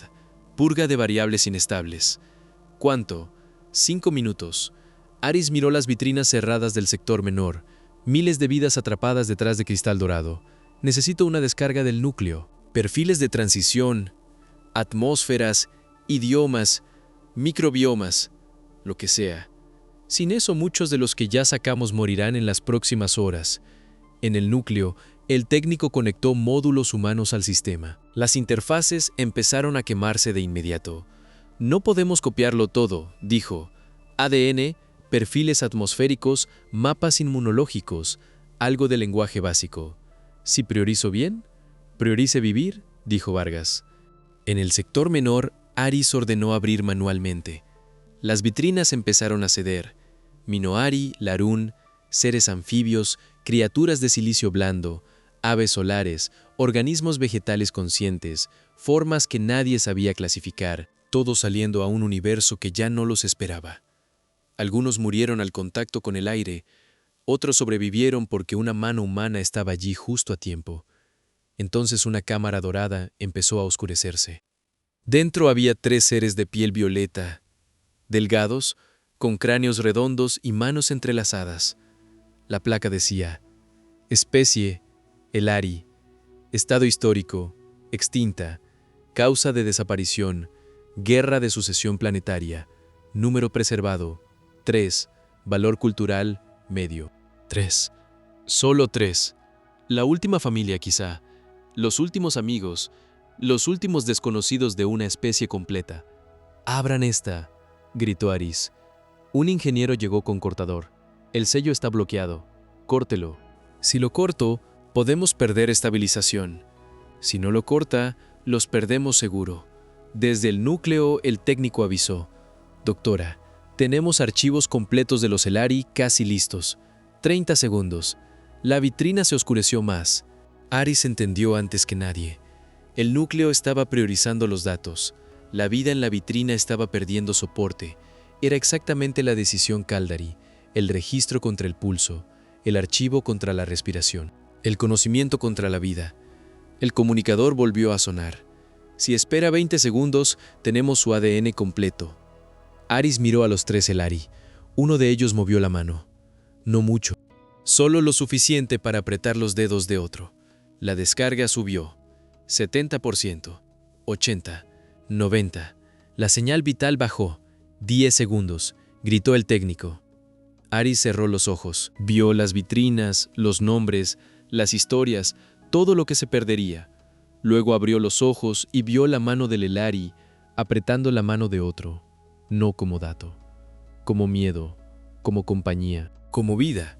Purga de variables inestables. ¿Cuánto? 5 minutos. Aris miró las vitrinas cerradas del sector menor. Miles de vidas atrapadas detrás de cristal dorado. Necesito una descarga del núcleo. Perfiles de transición, atmósferas, idiomas, microbiomas, lo que sea. Sin eso, muchos de los que ya sacamos morirán en las próximas horas. En el núcleo, el técnico conectó módulos humanos al sistema. Las interfaces empezaron a quemarse de inmediato. No podemos copiarlo todo, dijo. ADN, perfiles atmosféricos, mapas inmunológicos, algo de lenguaje básico. Si priorizo bien, priorice vivir, dijo Vargas. En el sector menor, Aris ordenó abrir manualmente. Las vitrinas empezaron a ceder. Minoari, Larún, seres anfibios, criaturas de silicio blando, aves solares, organismos vegetales conscientes, formas que nadie sabía clasificar, todos saliendo a un universo que ya no los esperaba. Algunos murieron al contacto con el aire, otros sobrevivieron porque una mano humana estaba allí justo a tiempo. Entonces una cámara dorada empezó a oscurecerse. Dentro había 3 seres de piel violeta, delgados, con cráneos redondos y manos entrelazadas. La placa decía: especie, Elari, estado histórico, extinta, causa de desaparición, guerra de sucesión planetaria, número preservado, 3, valor cultural, medio. 3. Solo 3. La última familia quizá, los últimos amigos, los últimos desconocidos de una especie completa. «Abran esta», gritó Aris. Un ingeniero llegó con cortador. «El sello está bloqueado. Córtelo. Si lo corto, podemos perder estabilización. Si no lo corta, los perdemos seguro». Desde el núcleo, el técnico avisó: «Doctora, tenemos archivos completos de los Elari casi listos. 30 segundos». La vitrina se oscureció más. Aris entendió antes que nadie. El núcleo estaba priorizando los datos. La vida en la vitrina estaba perdiendo soporte. Era exactamente la decisión Caldari, el registro contra el pulso, el archivo contra la respiración, el conocimiento contra la vida. El comunicador volvió a sonar. Si espera 20 segundos, tenemos su ADN completo. Aris miró a los 3 Elari. Uno de ellos movió la mano. No mucho, solo lo suficiente para apretar los dedos de otro. La descarga subió. 70%, 80%, 90%. La señal vital bajó. 10 segundos, gritó el técnico. Aris cerró los ojos. Vio las vitrinas, los nombres, las historias, todo lo que se perdería. Luego abrió los ojos y vio la mano del Elari apretando la mano de otro. No como dato, como miedo, como compañía, como vida.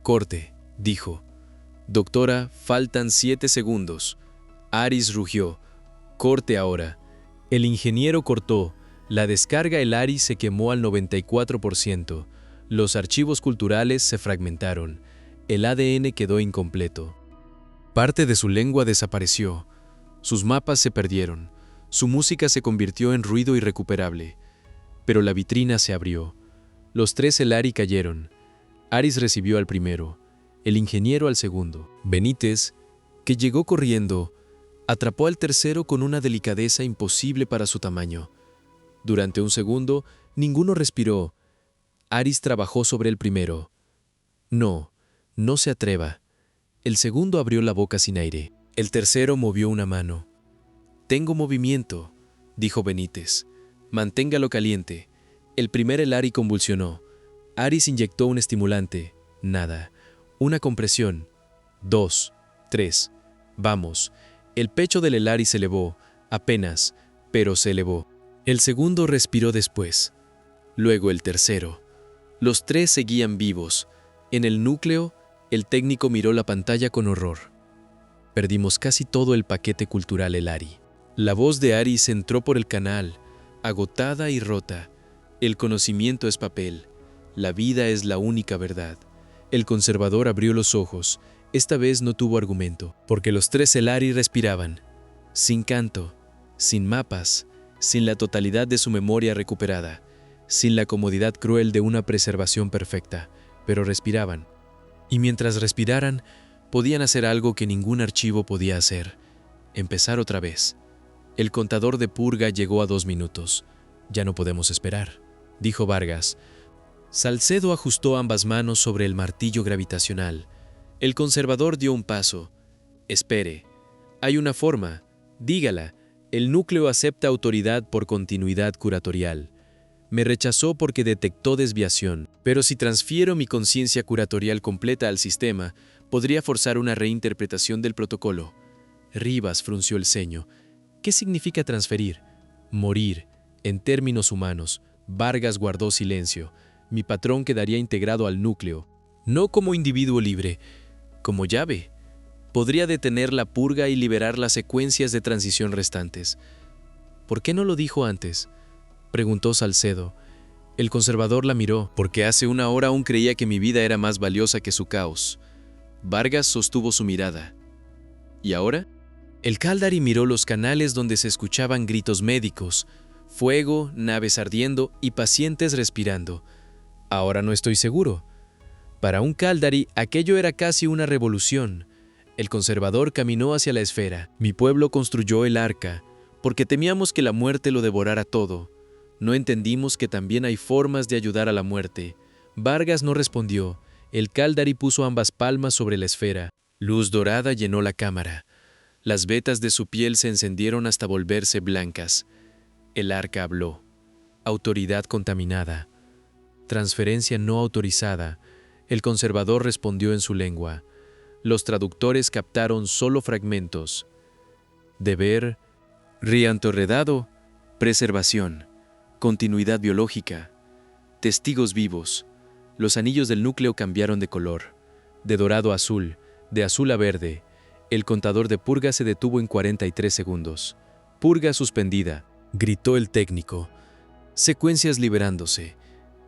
«Corte», dijo. «Doctora, faltan 7 segundos». Aris rugió. «Corte ahora». El ingeniero cortó. La descarga Elari se quemó al 94%. Los archivos culturales se fragmentaron. El ADN quedó incompleto. Parte de su lengua desapareció. Sus mapas se perdieron. Su música se convirtió en ruido irrecuperable. Pero la vitrina se abrió. Los 3 Elari cayeron. Aris recibió al primero, el ingeniero al segundo. Benítez, que llegó corriendo, atrapó al tercero con una delicadeza imposible para su tamaño. Durante un segundo, ninguno respiró. Aris trabajó sobre el primero. «No, no se atreva». El segundo abrió la boca sin aire. El tercero movió una mano. «Tengo movimiento», dijo Benítez. «Manténgalo caliente». El primer Elari convulsionó. Aris inyectó un estimulante. Nada. Una compresión. 2, 3. Vamos. El pecho del Elari se elevó. Apenas, pero se elevó. El segundo respiró después. Luego el tercero. Los 3 seguían vivos. En el núcleo, el técnico miró la pantalla con horror. Perdimos casi todo el paquete cultural Elari. La voz de Aris entró por el canal, agotada y rota. «El conocimiento es papel. La vida es la única verdad». El conservador abrió los ojos. Esta vez no tuvo argumento, porque los 3 Elari respiraban. Sin canto, sin mapas, sin la totalidad de su memoria recuperada, sin la comodidad cruel de una preservación perfecta. pero respiraban. Y mientras respiraran, podían hacer algo que ningún archivo podía hacer: empezar otra vez. El contador de purga llegó a 2 minutos. «Ya no podemos esperar», dijo Vargas. Salcedo ajustó ambas manos sobre el martillo gravitacional. El conservador dio un paso. «Espere. Hay una forma. Dígala. El núcleo acepta autoridad por continuidad curatorial. Me rechazó porque detectó desviación, pero si transfiero mi conciencia curatorial completa al sistema, podría forzar una reinterpretación del protocolo». Rivas frunció el ceño. «¿Qué significa transferir?» «Morir. En términos humanos». Vargas guardó silencio. «Mi patrón quedaría integrado al núcleo, no como individuo libre, como llave. Podría detener la purga y liberar las secuencias de transición restantes». «¿Por qué no lo dijo antes?», preguntó Salcedo. El conservador la miró. «Porque hace una hora aún creía que mi vida era más valiosa que su caos». Vargas sostuvo su mirada. «¿Y ahora?». El Caldari miró los canales donde se escuchaban gritos médicos, fuego, naves ardiendo y pacientes respirando. «Ahora no estoy seguro». Para un Caldari, aquello era casi una revolución. El conservador caminó hacia la esfera. «Mi pueblo construyó el arca, porque temíamos que la muerte lo devorara todo. No entendimos que también hay formas de ayudar a la muerte». Vargas no respondió. El Caldari puso ambas palmas sobre la esfera. Luz dorada llenó la cámara. Las vetas de su piel se encendieron hasta volverse blancas. El arca habló. «Autoridad contaminada. Transferencia no autorizada». El conservador respondió en su lengua. Los traductores captaron solo fragmentos. «Deber, riantorredado, preservación, continuidad biológica, testigos vivos». Los anillos del núcleo cambiaron de color, de dorado a azul, de azul a verde. El contador de purga se detuvo en 43 segundos. «Purga suspendida», gritó el técnico. Secuencias liberándose.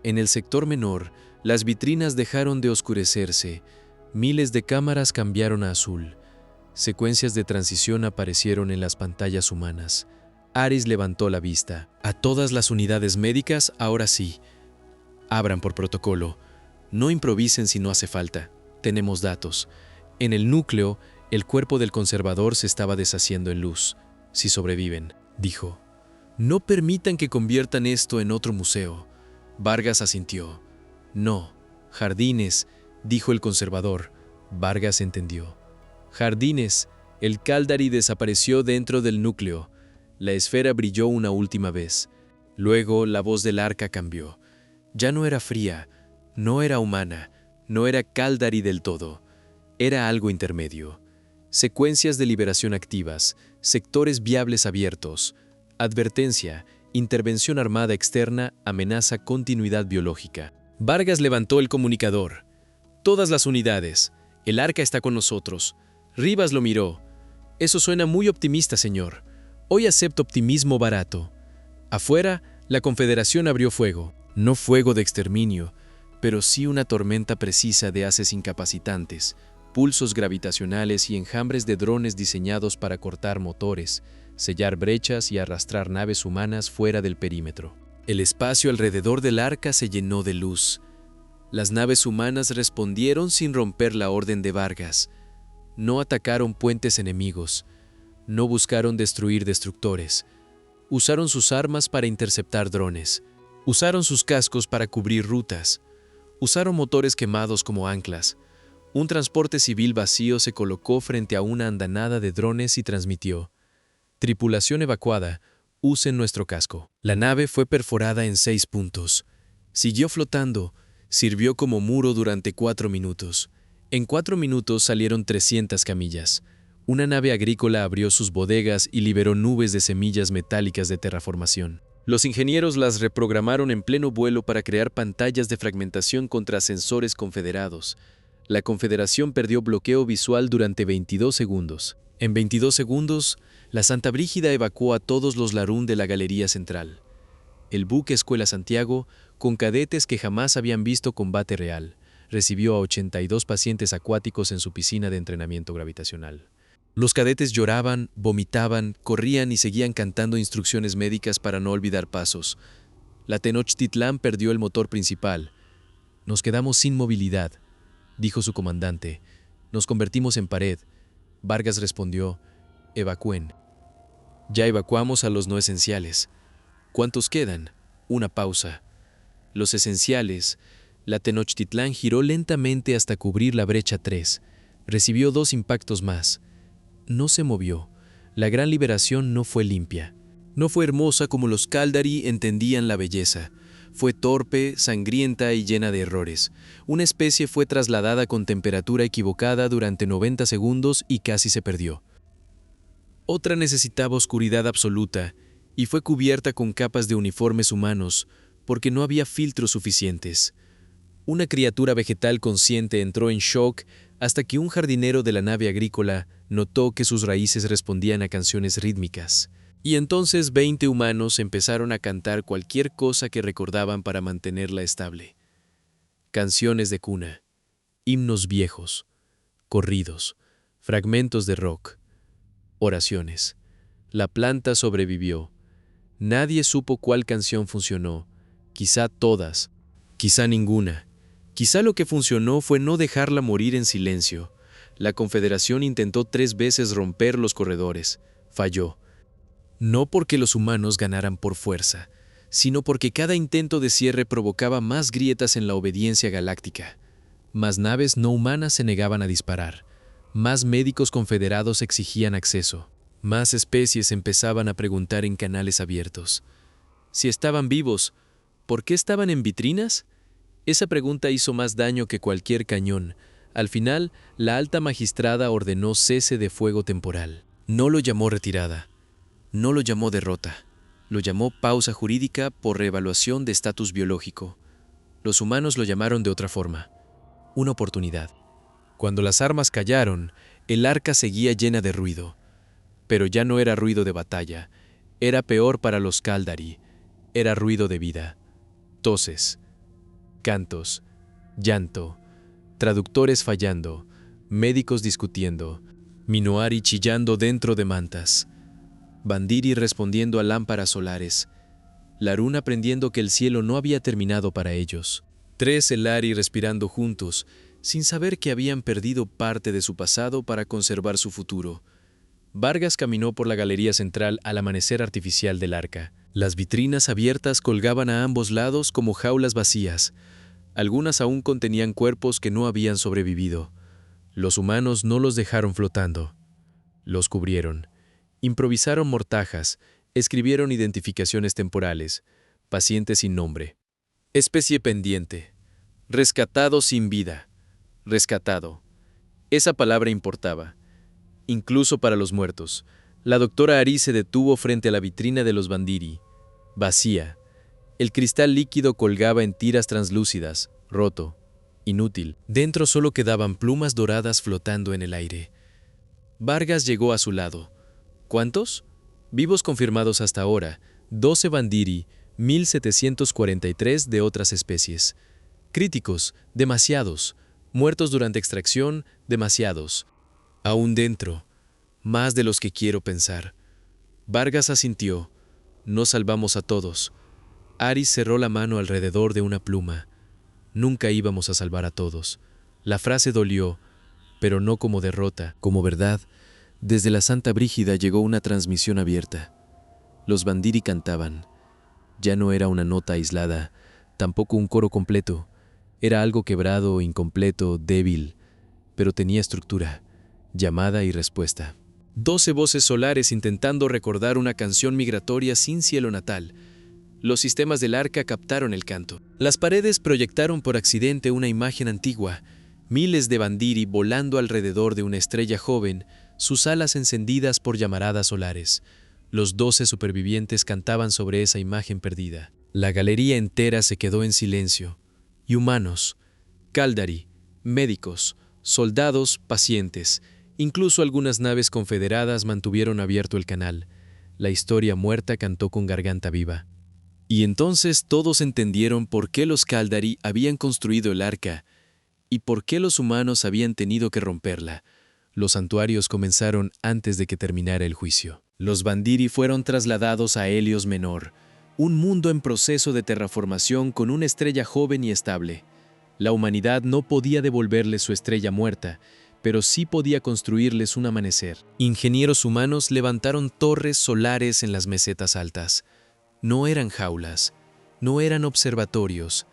En el sector menor, las vitrinas dejaron de oscurecerse. Miles de cámaras cambiaron a azul. Secuencias de transición aparecieron en las pantallas humanas. Aris levantó la vista. «A todas las unidades médicas, ahora sí. Abran por protocolo. No improvisen si no hace falta. Tenemos datos». En el núcleo, el cuerpo del conservador se estaba deshaciendo en luz. «Si sobreviven», dijo. «No permitan que conviertan esto en otro museo». Vargas asintió. «No, jardines», dijo el conservador. Vargas entendió. «Jardines». El Caldari desapareció dentro del núcleo. La esfera brilló una última vez. Luego la voz del arca cambió. Ya no era fría, no era humana, no era Caldari del todo. Era algo intermedio. Secuencias de liberación activas, sectores viables abiertos. Advertencia: intervención armada externa amenaza continuidad biológica. Vargas levantó el comunicador. «Todas las unidades. El arca está con nosotros». Rivas lo miró. «Eso suena muy optimista, señor. Hoy acepto optimismo barato». Afuera, la Confederación abrió fuego. No fuego de exterminio, pero sí una tormenta precisa de haces incapacitantes, pulsos gravitacionales y enjambres de drones diseñados para cortar motores, sellar brechas y arrastrar naves humanas fuera del perímetro. El espacio alrededor del arca se llenó de luz. Las naves humanas respondieron sin romper la orden de Vargas. No atacaron puentes enemigos. No buscaron destruir destructores. Usaron sus armas para interceptar drones. Usaron sus cascos para cubrir rutas. Usaron motores quemados como anclas. Un transporte civil vacío se colocó frente a una andanada de drones y transmitió: «Tripulación evacuada, usen nuestro casco». La nave fue perforada en 6 puntos. Siguió flotando. Sirvió como muro durante 4 minutos. En 4 minutos salieron 300 camillas. Una nave agrícola abrió sus bodegas y liberó nubes de semillas metálicas de terraformación. Los ingenieros las reprogramaron en pleno vuelo para crear pantallas de fragmentación contra sensores confederados. La Confederación perdió bloqueo visual durante 22 segundos. En 22 segundos, la Santa Brígida evacuó a todos los Larún de la galería central. El buque Escuela Santiago, con cadetes que jamás habían visto combate real, recibió a 82 pacientes acuáticos en su piscina de entrenamiento gravitacional. Los cadetes lloraban, vomitaban, corrían y seguían cantando instrucciones médicas para no olvidar pasos. La Tenochtitlán perdió el motor principal. Nos quedamos sin movilidad, dijo su comandante. Nos convertimos en pared. Vargas respondió, evacúen. Ya evacuamos a los no esenciales. ¿Cuántos quedan? Una pausa. Los esenciales. La Tenochtitlán giró lentamente hasta cubrir la brecha 3. Recibió 2 impactos más. No se movió. La gran liberación no fue limpia. No fue hermosa como los Caldari entendían la belleza. Fue torpe, sangrienta y llena de errores. Una especie fue trasladada con temperatura equivocada durante 90 segundos y casi se perdió. Otra necesitaba oscuridad absoluta y fue cubierta con capas de uniformes humanos porque no había filtros suficientes. Una criatura vegetal consciente entró en shock hasta que un jardinero de la nave agrícola notó que sus raíces respondían a canciones rítmicas. Y entonces 20 humanos empezaron a cantar cualquier cosa que recordaban para mantenerla estable. Canciones de cuna, himnos viejos, corridos, fragmentos de rock, oraciones. La planta sobrevivió. Nadie supo cuál canción funcionó. Quizá todas, quizá ninguna. Quizá lo que funcionó fue no dejarla morir en silencio. La Confederación intentó 3 veces romper los corredores. Falló. No porque los humanos ganaran por fuerza, sino porque cada intento de cierre provocaba más grietas en la obediencia galáctica. Más naves no humanas se negaban a disparar. Más médicos confederados exigían acceso. Más especies empezaban a preguntar en canales abiertos. Si estaban vivos, ¿por qué estaban en vitrinas? Esa pregunta hizo más daño que cualquier cañón. Al final, la alta magistrada ordenó cese de fuego temporal. No lo llamó retirada. No lo llamó derrota. Lo llamó pausa jurídica por reevaluación de estatus biológico. Los humanos lo llamaron de otra forma. Una oportunidad. Cuando las armas callaron, el arca seguía llena de ruido. Pero ya no era ruido de batalla. Era peor para los Caldari. Era ruido de vida. Toses, cantos, llanto, traductores fallando, médicos discutiendo, Minoari chillando dentro de mantas, Bandiri respondiendo a lámparas solares, Larun aprendiendo que el cielo no había terminado para ellos, 3 Elari respirando juntos, sin saber que habían perdido parte de su pasado para conservar su futuro. Vargas caminó por la galería central al amanecer artificial del arca. Las vitrinas abiertas colgaban a ambos lados como jaulas vacías. Algunas aún contenían cuerpos que no habían sobrevivido. Los humanos no los dejaron flotando. Los cubrieron. Improvisaron mortajas, escribieron identificaciones temporales, paciente sin nombre. Especie pendiente. Rescatado sin vida. Rescatado. Esa palabra importaba. Incluso para los muertos. La doctora Ari se detuvo frente a la vitrina de los Bandiri. Vacía. El cristal líquido colgaba en tiras translúcidas, roto, inútil. Dentro solo quedaban plumas doradas flotando en el aire. Vargas llegó a su lado. ¿Cuántos? Vivos confirmados hasta ahora, 12 Bandiri, 1743 de otras especies. Críticos, demasiados. Muertos durante extracción, demasiados. Aún dentro, más de los que quiero pensar. Vargas asintió. No salvamos a todos. Aris cerró la mano alrededor de una pluma. Nunca íbamos a salvar a todos. La frase dolió, pero no como derrota, como verdad. Desde la Santa Brígida llegó una transmisión abierta. Los Bandiri cantaban. Ya no era una nota aislada, tampoco un coro completo. Era algo quebrado, incompleto, débil, pero tenía estructura, llamada y respuesta. 12 voces solares intentando recordar una canción migratoria sin cielo natal. Los sistemas del arca captaron el canto. Las paredes proyectaron por accidente una imagen antigua. Miles de Bandiri volando alrededor de una estrella joven, sus alas encendidas por llamaradas solares. Los 12 supervivientes cantaban sobre esa imagen perdida. La galería entera se quedó en silencio. Y humanos, Caldari, médicos, soldados, pacientes, incluso algunas naves confederadas mantuvieron abierto el canal. La historia muerta cantó con garganta viva. Y entonces todos entendieron por qué los Caldari habían construido el arca y por qué los humanos habían tenido que romperla. Los santuarios comenzaron antes de que terminara el juicio. Los Bandiri fueron trasladados a Helios Menor, un mundo en proceso de terraformación con una estrella joven y estable. La humanidad no podía devolverles su estrella muerta, pero sí podía construirles un amanecer. Ingenieros humanos levantaron torres solares en las mesetas altas. No eran jaulas, no eran observatorios,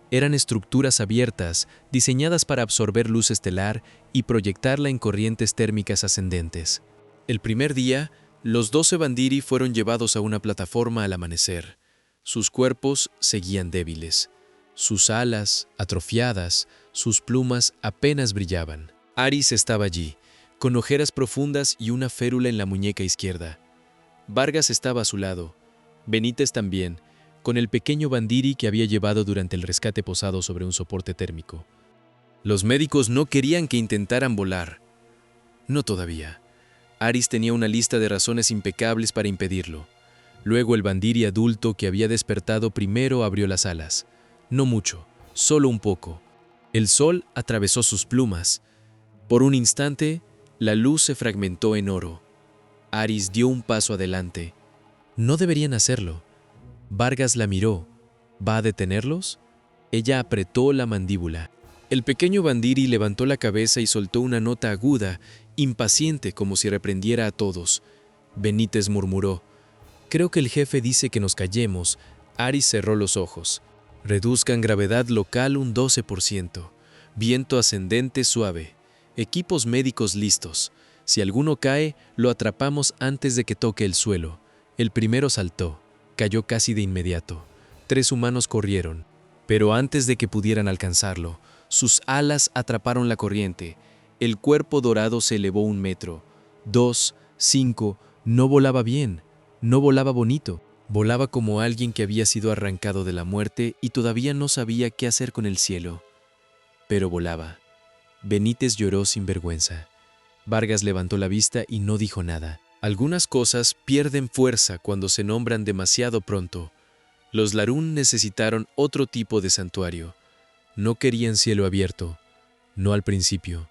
eran estructuras abiertas diseñadas para absorber luz estelar y proyectarla en corrientes térmicas ascendentes. El primer día, los 12 Bandiri fueron llevados a una plataforma al amanecer. Sus cuerpos seguían débiles. Sus alas, atrofiadas, sus plumas apenas brillaban. Aris estaba allí, con ojeras profundas y una férula en la muñeca izquierda. Vargas estaba a su lado. Benítez también, con el pequeño Bandiri que había llevado durante el rescate posado sobre un soporte térmico. Los médicos no querían que intentaran volar. No todavía. Aris tenía una lista de razones impecables para impedirlo. Luego el Bandiri adulto que había despertado primero abrió las alas. No mucho, solo un poco. El sol atravesó sus plumas. Por un instante, la luz se fragmentó en oro. Aris dio un paso adelante. No deberían hacerlo. Vargas la miró. ¿Va a detenerlos? Ella apretó la mandíbula. El pequeño Bandiri levantó la cabeza y soltó una nota aguda, impaciente como si reprendiera a todos. Benítez murmuró: «Creo que el jefe dice que nos callemos». Aris cerró los ojos. «Reduzcan gravedad local un 12%. Viento ascendente suave. Equipos médicos listos. Si alguno cae, lo atrapamos antes de que toque el suelo». El primero saltó. Cayó casi de inmediato. 3 humanos corrieron. Pero antes de que pudieran alcanzarlo, sus alas atraparon la corriente. El cuerpo dorado se elevó 1 metro. 2, 5, no volaba bien. No volaba bonito. Volaba como alguien que había sido arrancado de la muerte y todavía no sabía qué hacer con el cielo. Pero volaba. Benítez lloró sin vergüenza. Vargas levantó la vista y no dijo nada. Algunas cosas pierden fuerza cuando se nombran demasiado pronto. Los Larún necesitaron otro tipo de santuario. No querían cielo abierto, no al principio.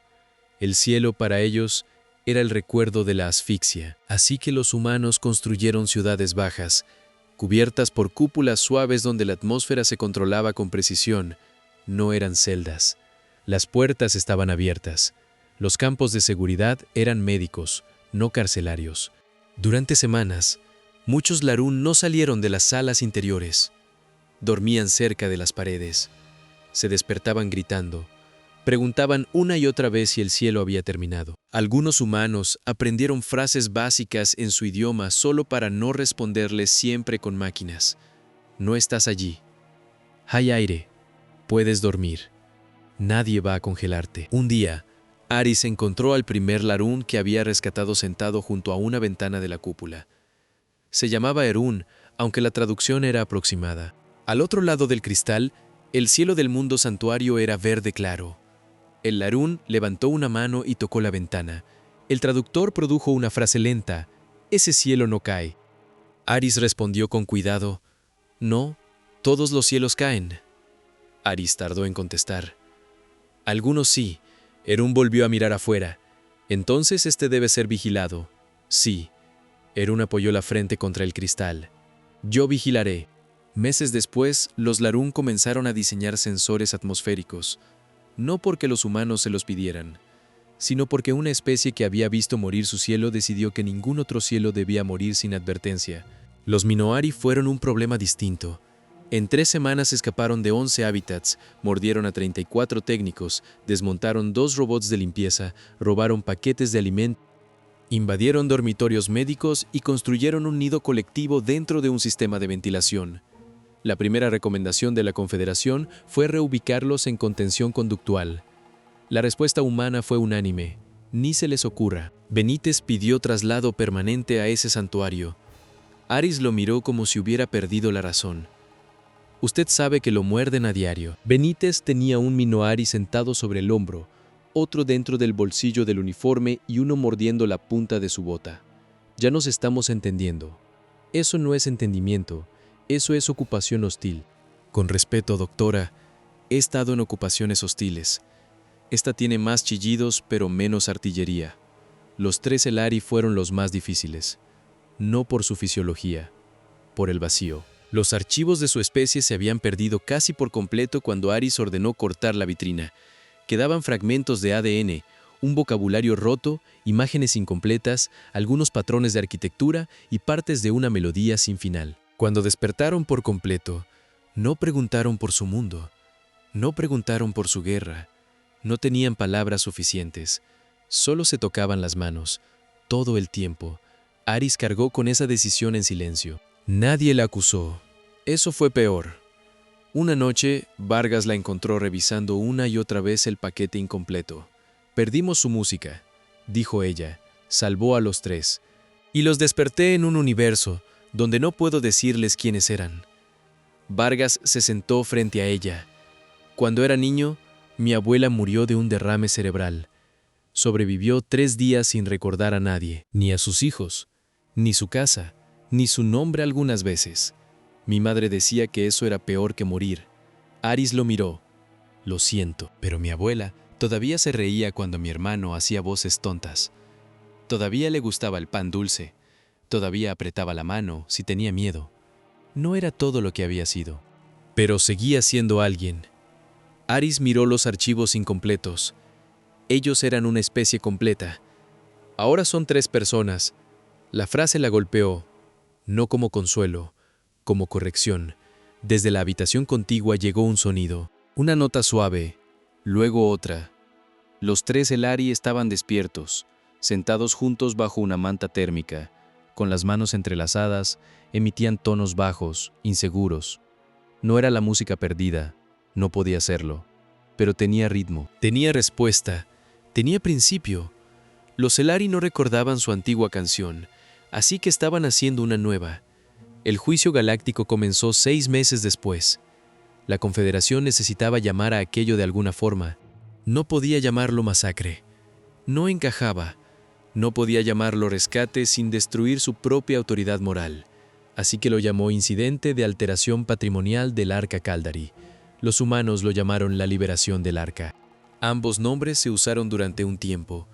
El cielo para ellos era el recuerdo de la asfixia, así que los humanos construyeron ciudades bajas, cubiertas por cúpulas suaves donde la atmósfera se controlaba con precisión. No eran celdas. Las puertas estaban abiertas. Los campos de seguridad eran médicos, no carcelarios. Durante semanas, muchos Larún no salieron de las salas interiores. Dormían cerca de las paredes. Se despertaban gritando. Preguntaban una y otra vez si el cielo había terminado. Algunos humanos aprendieron frases básicas en su idioma solo para no responderles siempre con máquinas. No estás allí. Hay aire. Puedes dormir. Nadie va a congelarte. Un día, Aris encontró al primer Larún que había rescatado sentado junto a una ventana de la cúpula. Se llamaba Erún, aunque la traducción era aproximada. Al otro lado del cristal, el cielo del mundo santuario era verde claro. El Larún levantó una mano y tocó la ventana. El traductor produjo una frase lenta: «Ese cielo no cae». Aris respondió con cuidado: «No, todos los cielos caen». Aris tardó en contestar. «Algunos sí». Erún volvió a mirar afuera. «Entonces este debe ser vigilado». «Sí». Erún apoyó la frente contra el cristal. «Yo vigilaré». Meses después, los Larún comenzaron a diseñar sensores atmosféricos, no porque los humanos se los pidieran, sino porque una especie que había visto morir su cielo decidió que ningún otro cielo debía morir sin advertencia. Los Minoari fueron un problema distinto. En 3 semanas escaparon de 11 hábitats, mordieron a 34 técnicos, desmontaron 2 robots de limpieza, robaron paquetes de alimentos, invadieron dormitorios médicos y construyeron un nido colectivo dentro de un sistema de ventilación. La primera recomendación de la Confederación fue reubicarlos en contención conductual. La respuesta humana fue unánime: ni se les ocurra. Benítez pidió traslado permanente a ese santuario. Aris lo miró como si hubiera perdido la razón. «Usted sabe que lo muerden a diario». Benítez tenía un Minoari sentado sobre el hombro, otro dentro del bolsillo del uniforme y uno mordiendo la punta de su bota. «Ya nos estamos entendiendo. Eso no es entendimiento, eso es ocupación hostil». «Con respeto, doctora, he estado en ocupaciones hostiles. Esta tiene más chillidos, pero menos artillería. Los 3 Elari fueron los más difíciles. No por su fisiología, por el vacío». Los archivos de su especie se habían perdido casi por completo cuando Aris ordenó cortar la vitrina. Quedaban fragmentos de ADN, un vocabulario roto, imágenes incompletas, algunos patrones de arquitectura y partes de una melodía sin final. Cuando despertaron por completo, no preguntaron por su mundo, no preguntaron por su guerra, no tenían palabras suficientes, solo se tocaban las manos, todo el tiempo. Aris cargó con esa decisión en silencio. Nadie la acusó. Eso fue peor. Una noche, Vargas la encontró revisando una y otra vez el paquete incompleto. «Perdimos su música», dijo ella, salvó a los tres. «Y los desperté en un universo donde no puedo decirles quiénes eran». Vargas se sentó frente a ella. «Cuando era niño, mi abuela murió de un derrame cerebral. Sobrevivió 3 días sin recordar a nadie, ni a sus hijos, ni su casa, ni su nombre algunas veces. Mi madre decía que eso era peor que morir». Aris lo miró. «Lo siento, pero mi abuela todavía se reía cuando mi hermano hacía voces tontas. Todavía le gustaba el pan dulce. Todavía apretaba la mano si tenía miedo. No era todo lo que había sido, pero seguía siendo alguien». Aris miró los archivos incompletos. Ellos eran una especie completa. Ahora son 3 personas. La frase la golpeó, no como consuelo, como corrección. Desde la habitación contigua llegó un sonido, una nota suave, luego otra. Los 3 Elari estaban despiertos, sentados juntos bajo una manta térmica, con las manos entrelazadas, emitían tonos bajos, inseguros. No era la música perdida, no podía serlo, pero tenía ritmo, tenía respuesta, tenía principio. Los Elari no recordaban su antigua canción, así que estaban haciendo una nueva. El juicio galáctico comenzó 6 meses después. La Confederación necesitaba llamar a aquello de alguna forma. No podía llamarlo masacre. No encajaba. No podía llamarlo rescate sin destruir su propia autoridad moral. Así que lo llamó incidente de alteración patrimonial del Arca Caldari. Los humanos lo llamaron la liberación del Arca. Ambos nombres se usaron durante un tiempo.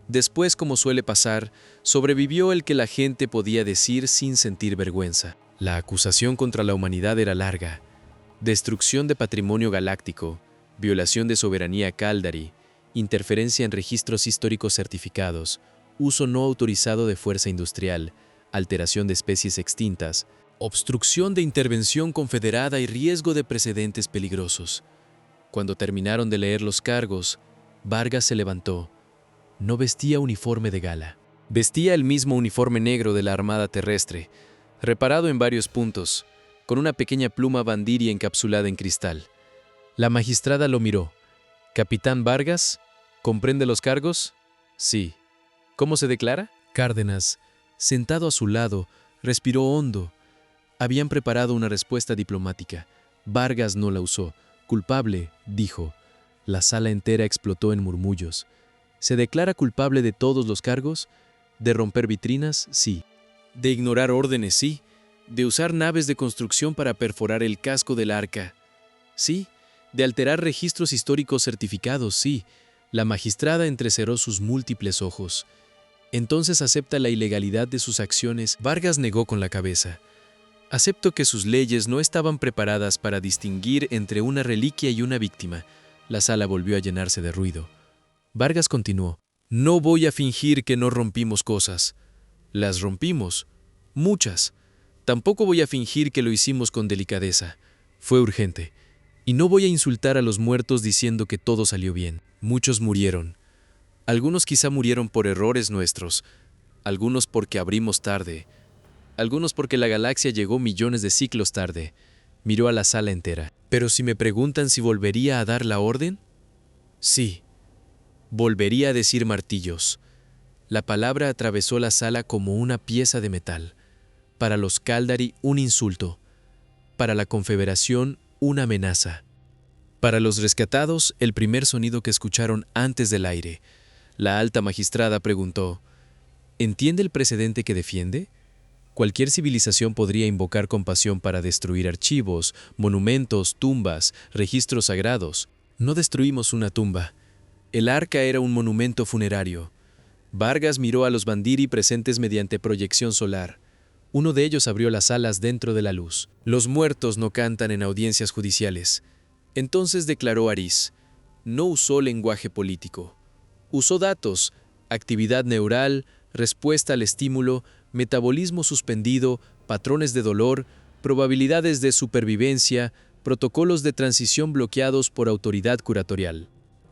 Después, como suele pasar, sobrevivió el que la gente podía decir sin sentir vergüenza. La acusación contra la humanidad era larga. Destrucción de patrimonio galáctico, violación de soberanía Caldari, interferencia en registros históricos certificados, uso no autorizado de fuerza industrial, alteración de especies extintas, obstrucción de intervención confederada y riesgo de precedentes peligrosos. Cuando terminaron de leer los cargos, Vargas se levantó. No vestía uniforme de gala. Vestía el mismo uniforme negro de la Armada Terrestre, reparado en varios puntos, con una pequeña pluma bandiria encapsulada en cristal. La magistrada lo miró. «Capitán Vargas, ¿comprende los cargos?» «Sí». «¿Cómo se declara?» Cárdenas, sentado a su lado, respiró hondo. Habían preparado una respuesta diplomática. Vargas no la usó. «Culpable», dijo. La sala entera explotó en murmullos. «¿Se declara culpable de todos los cargos? ¿De romper vitrinas? Sí. ¿De ignorar órdenes? Sí. ¿De usar naves de construcción para perforar el casco del arca? Sí. ¿De alterar registros históricos certificados? Sí». La magistrada entrecerró sus múltiples ojos. «Entonces acepta la ilegalidad de sus acciones». Vargas negó con la cabeza. «Acepto que sus leyes no estaban preparadas para distinguir entre una reliquia y una víctima». La sala volvió a llenarse de ruido. Vargas continuó. «No voy a fingir que no rompimos cosas. Las rompimos. Muchas. Tampoco voy a fingir que lo hicimos con delicadeza. Fue urgente. Y no voy a insultar a los muertos diciendo que todo salió bien. Muchos murieron. Algunos quizá murieron por errores nuestros. Algunos porque abrimos tarde. Algunos porque la galaxia llegó millones de siglos tarde». Miró a la sala entera. «Pero si me preguntan si volvería a dar la orden, sí. Volvería a decir martillos». La palabra atravesó la sala como una pieza de metal. Para los Caldari, un insulto. Para la Confederación, una amenaza. Para los rescatados, el primer sonido que escucharon antes del aire. La alta magistrada preguntó: «¿Entiende el precedente que defiende? Cualquier civilización podría invocar compasión para destruir archivos, monumentos, tumbas, registros sagrados. No destruimos una tumba. El arca era un monumento funerario». Vargas miró a los Bandiri presentes mediante proyección solar. Uno de ellos abrió las alas dentro de la luz. Los muertos no cantan en audiencias judiciales. Entonces declaró Aris. No usó lenguaje político. Usó datos, actividad neural, respuesta al estímulo, metabolismo suspendido, patrones de dolor, probabilidades de supervivencia, protocolos de transición bloqueados por autoridad curatorial.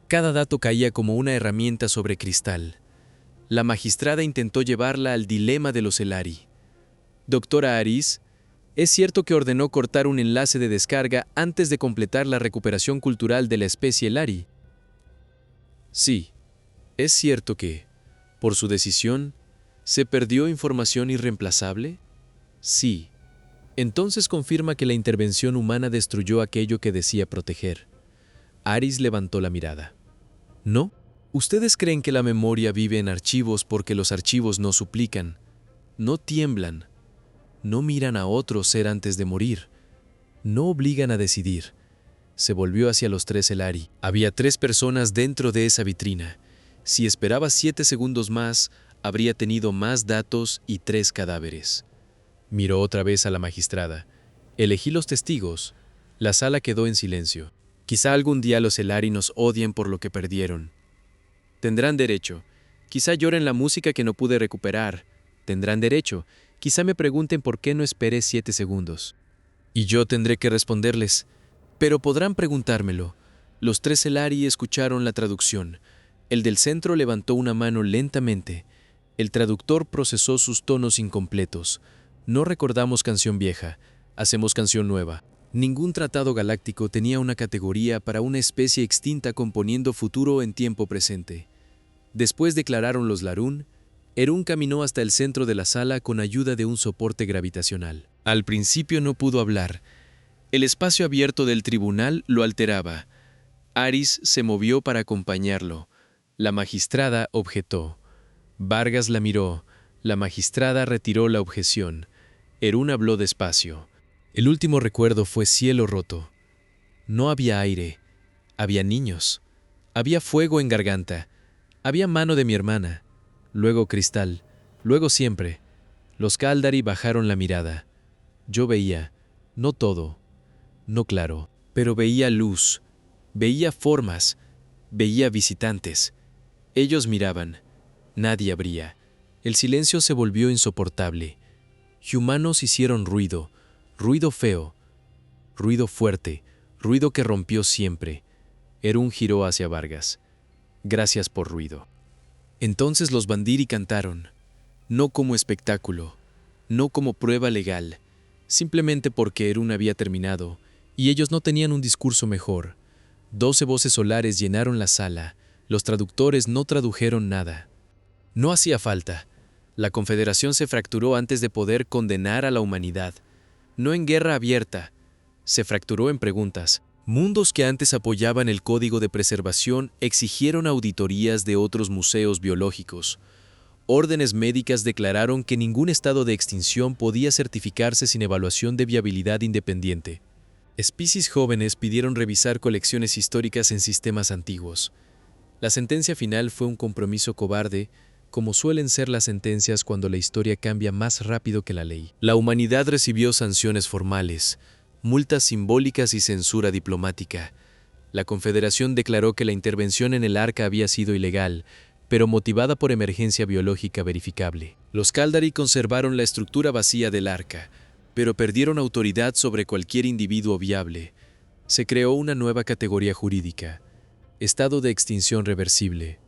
Cada dato caía como una herramienta sobre cristal. La magistrada intentó llevarla al dilema de los Elari. Doctora Aris, ¿es cierto que ordenó cortar un enlace de descarga antes de completar la recuperación cultural de la especie Elari? Sí, es cierto que, por su decisión, ¿se perdió información irreemplazable? Sí. Entonces confirma que la intervención humana destruyó aquello que decía proteger. Aris levantó la mirada. ¿No? ¿Ustedes creen que la memoria vive en archivos porque los archivos no suplican, no tiemblan, no miran a otro ser antes de morir, no obligan a decidir? Se volvió hacia los tres Elari. Había 3 personas dentro de esa vitrina. Si esperaba 7 segundos más, habría tenido más datos y 3 cadáveres. Miró otra vez a la magistrada. Elegí los testigos. La sala quedó en silencio. Quizá algún día los Elari nos odien por lo que perdieron. Tendrán derecho. Quizá lloren la música que no pude recuperar. Tendrán derecho. Quizá me pregunten por qué no esperé 7 segundos. Y yo tendré que responderles. Pero podrán preguntármelo. Los 3 Elari escucharon la traducción. El del centro levantó una mano lentamente. El traductor procesó sus tonos incompletos. No recordamos canción vieja, hacemos canción nueva. Ningún tratado galáctico tenía una categoría para una especie extinta componiendo futuro en tiempo presente. Después declararon los Larún. Erún caminó hasta el centro de la sala con ayuda de un soporte gravitacional. Al principio no pudo hablar. El espacio abierto del tribunal lo alteraba. Aris se movió para acompañarlo. La magistrada objetó. Vargas la miró. La magistrada retiró la objeción. Erún habló despacio. El último recuerdo fue cielo roto. No había aire. Había niños. Había fuego en garganta. Había mano de mi hermana. Luego cristal. Luego siempre. Los Caldari bajaron la mirada. Yo veía. No todo. No claro. Pero veía luz. Veía formas. Veía visitantes. Ellos miraban. Nadie abría. El silencio se volvió insoportable. Humanos hicieron ruido, ruido feo, ruido fuerte, ruido que rompió siempre. Erún giró hacia Vargas. Gracias por ruido. Entonces los Bandiri cantaron, no como espectáculo, no como prueba legal, simplemente porque Erún había terminado, y ellos no tenían un discurso mejor. 12 voces solares llenaron la sala, los traductores no tradujeron nada. No hacía falta. La Confederación se fracturó antes de poder condenar a la humanidad. No en guerra abierta. Se fracturó en preguntas. Mundos que antes apoyaban el Código de Preservación exigieron auditorías de otros museos biológicos. Órdenes médicas declararon que ningún estado de extinción podía certificarse sin evaluación de viabilidad independiente. Especies jóvenes pidieron revisar colecciones históricas en sistemas antiguos. La sentencia final fue un compromiso cobarde, como suelen ser las sentencias cuando la historia cambia más rápido que la ley. La humanidad recibió sanciones formales, multas simbólicas y censura diplomática. La Confederación declaró que la intervención en el Arca había sido ilegal, pero motivada por emergencia biológica verificable. Los Caldari conservaron la estructura vacía del Arca, pero perdieron autoridad sobre cualquier individuo viable. Se creó una nueva categoría jurídica, estado de extinción reversible.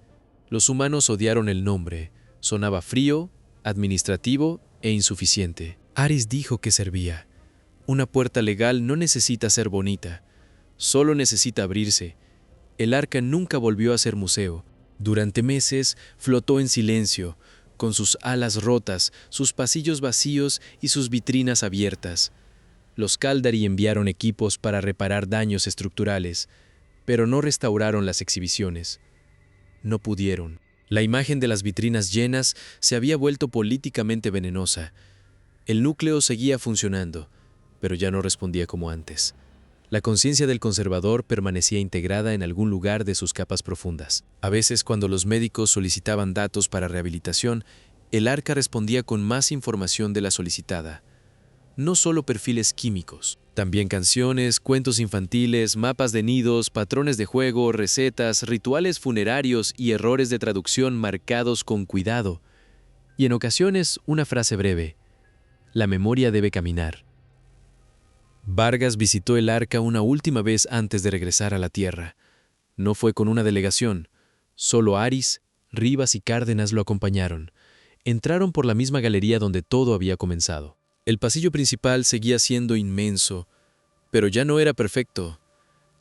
Los humanos odiaron el nombre, sonaba frío, administrativo e insuficiente. Aris dijo que servía. Una puerta legal no necesita ser bonita, solo necesita abrirse. El Arca nunca volvió a ser museo. Durante meses flotó en silencio, con sus alas rotas, sus pasillos vacíos y sus vitrinas abiertas. Los Caldari enviaron equipos para reparar daños estructurales, pero no restauraron las exhibiciones. No pudieron. La imagen de las vitrinas llenas se había vuelto políticamente venenosa. El núcleo seguía funcionando, pero ya no respondía como antes. La conciencia del conservador permanecía integrada en algún lugar de sus capas profundas. A veces, cuando los médicos solicitaban datos para rehabilitación, El arca respondía con más información de la solicitada. No solo perfiles químicos, también canciones, cuentos infantiles, mapas de nidos, patrones de juego, recetas, rituales funerarios y errores de traducción marcados con cuidado. Y en ocasiones una frase breve: la memoria debe caminar. Vargas visitó el arca una última vez antes de regresar a la Tierra. No fue con una delegación. Solo Aris, Rivas y Cárdenas lo acompañaron. Entraron por la misma galería donde todo había comenzado. El pasillo principal seguía siendo inmenso, pero ya no era perfecto.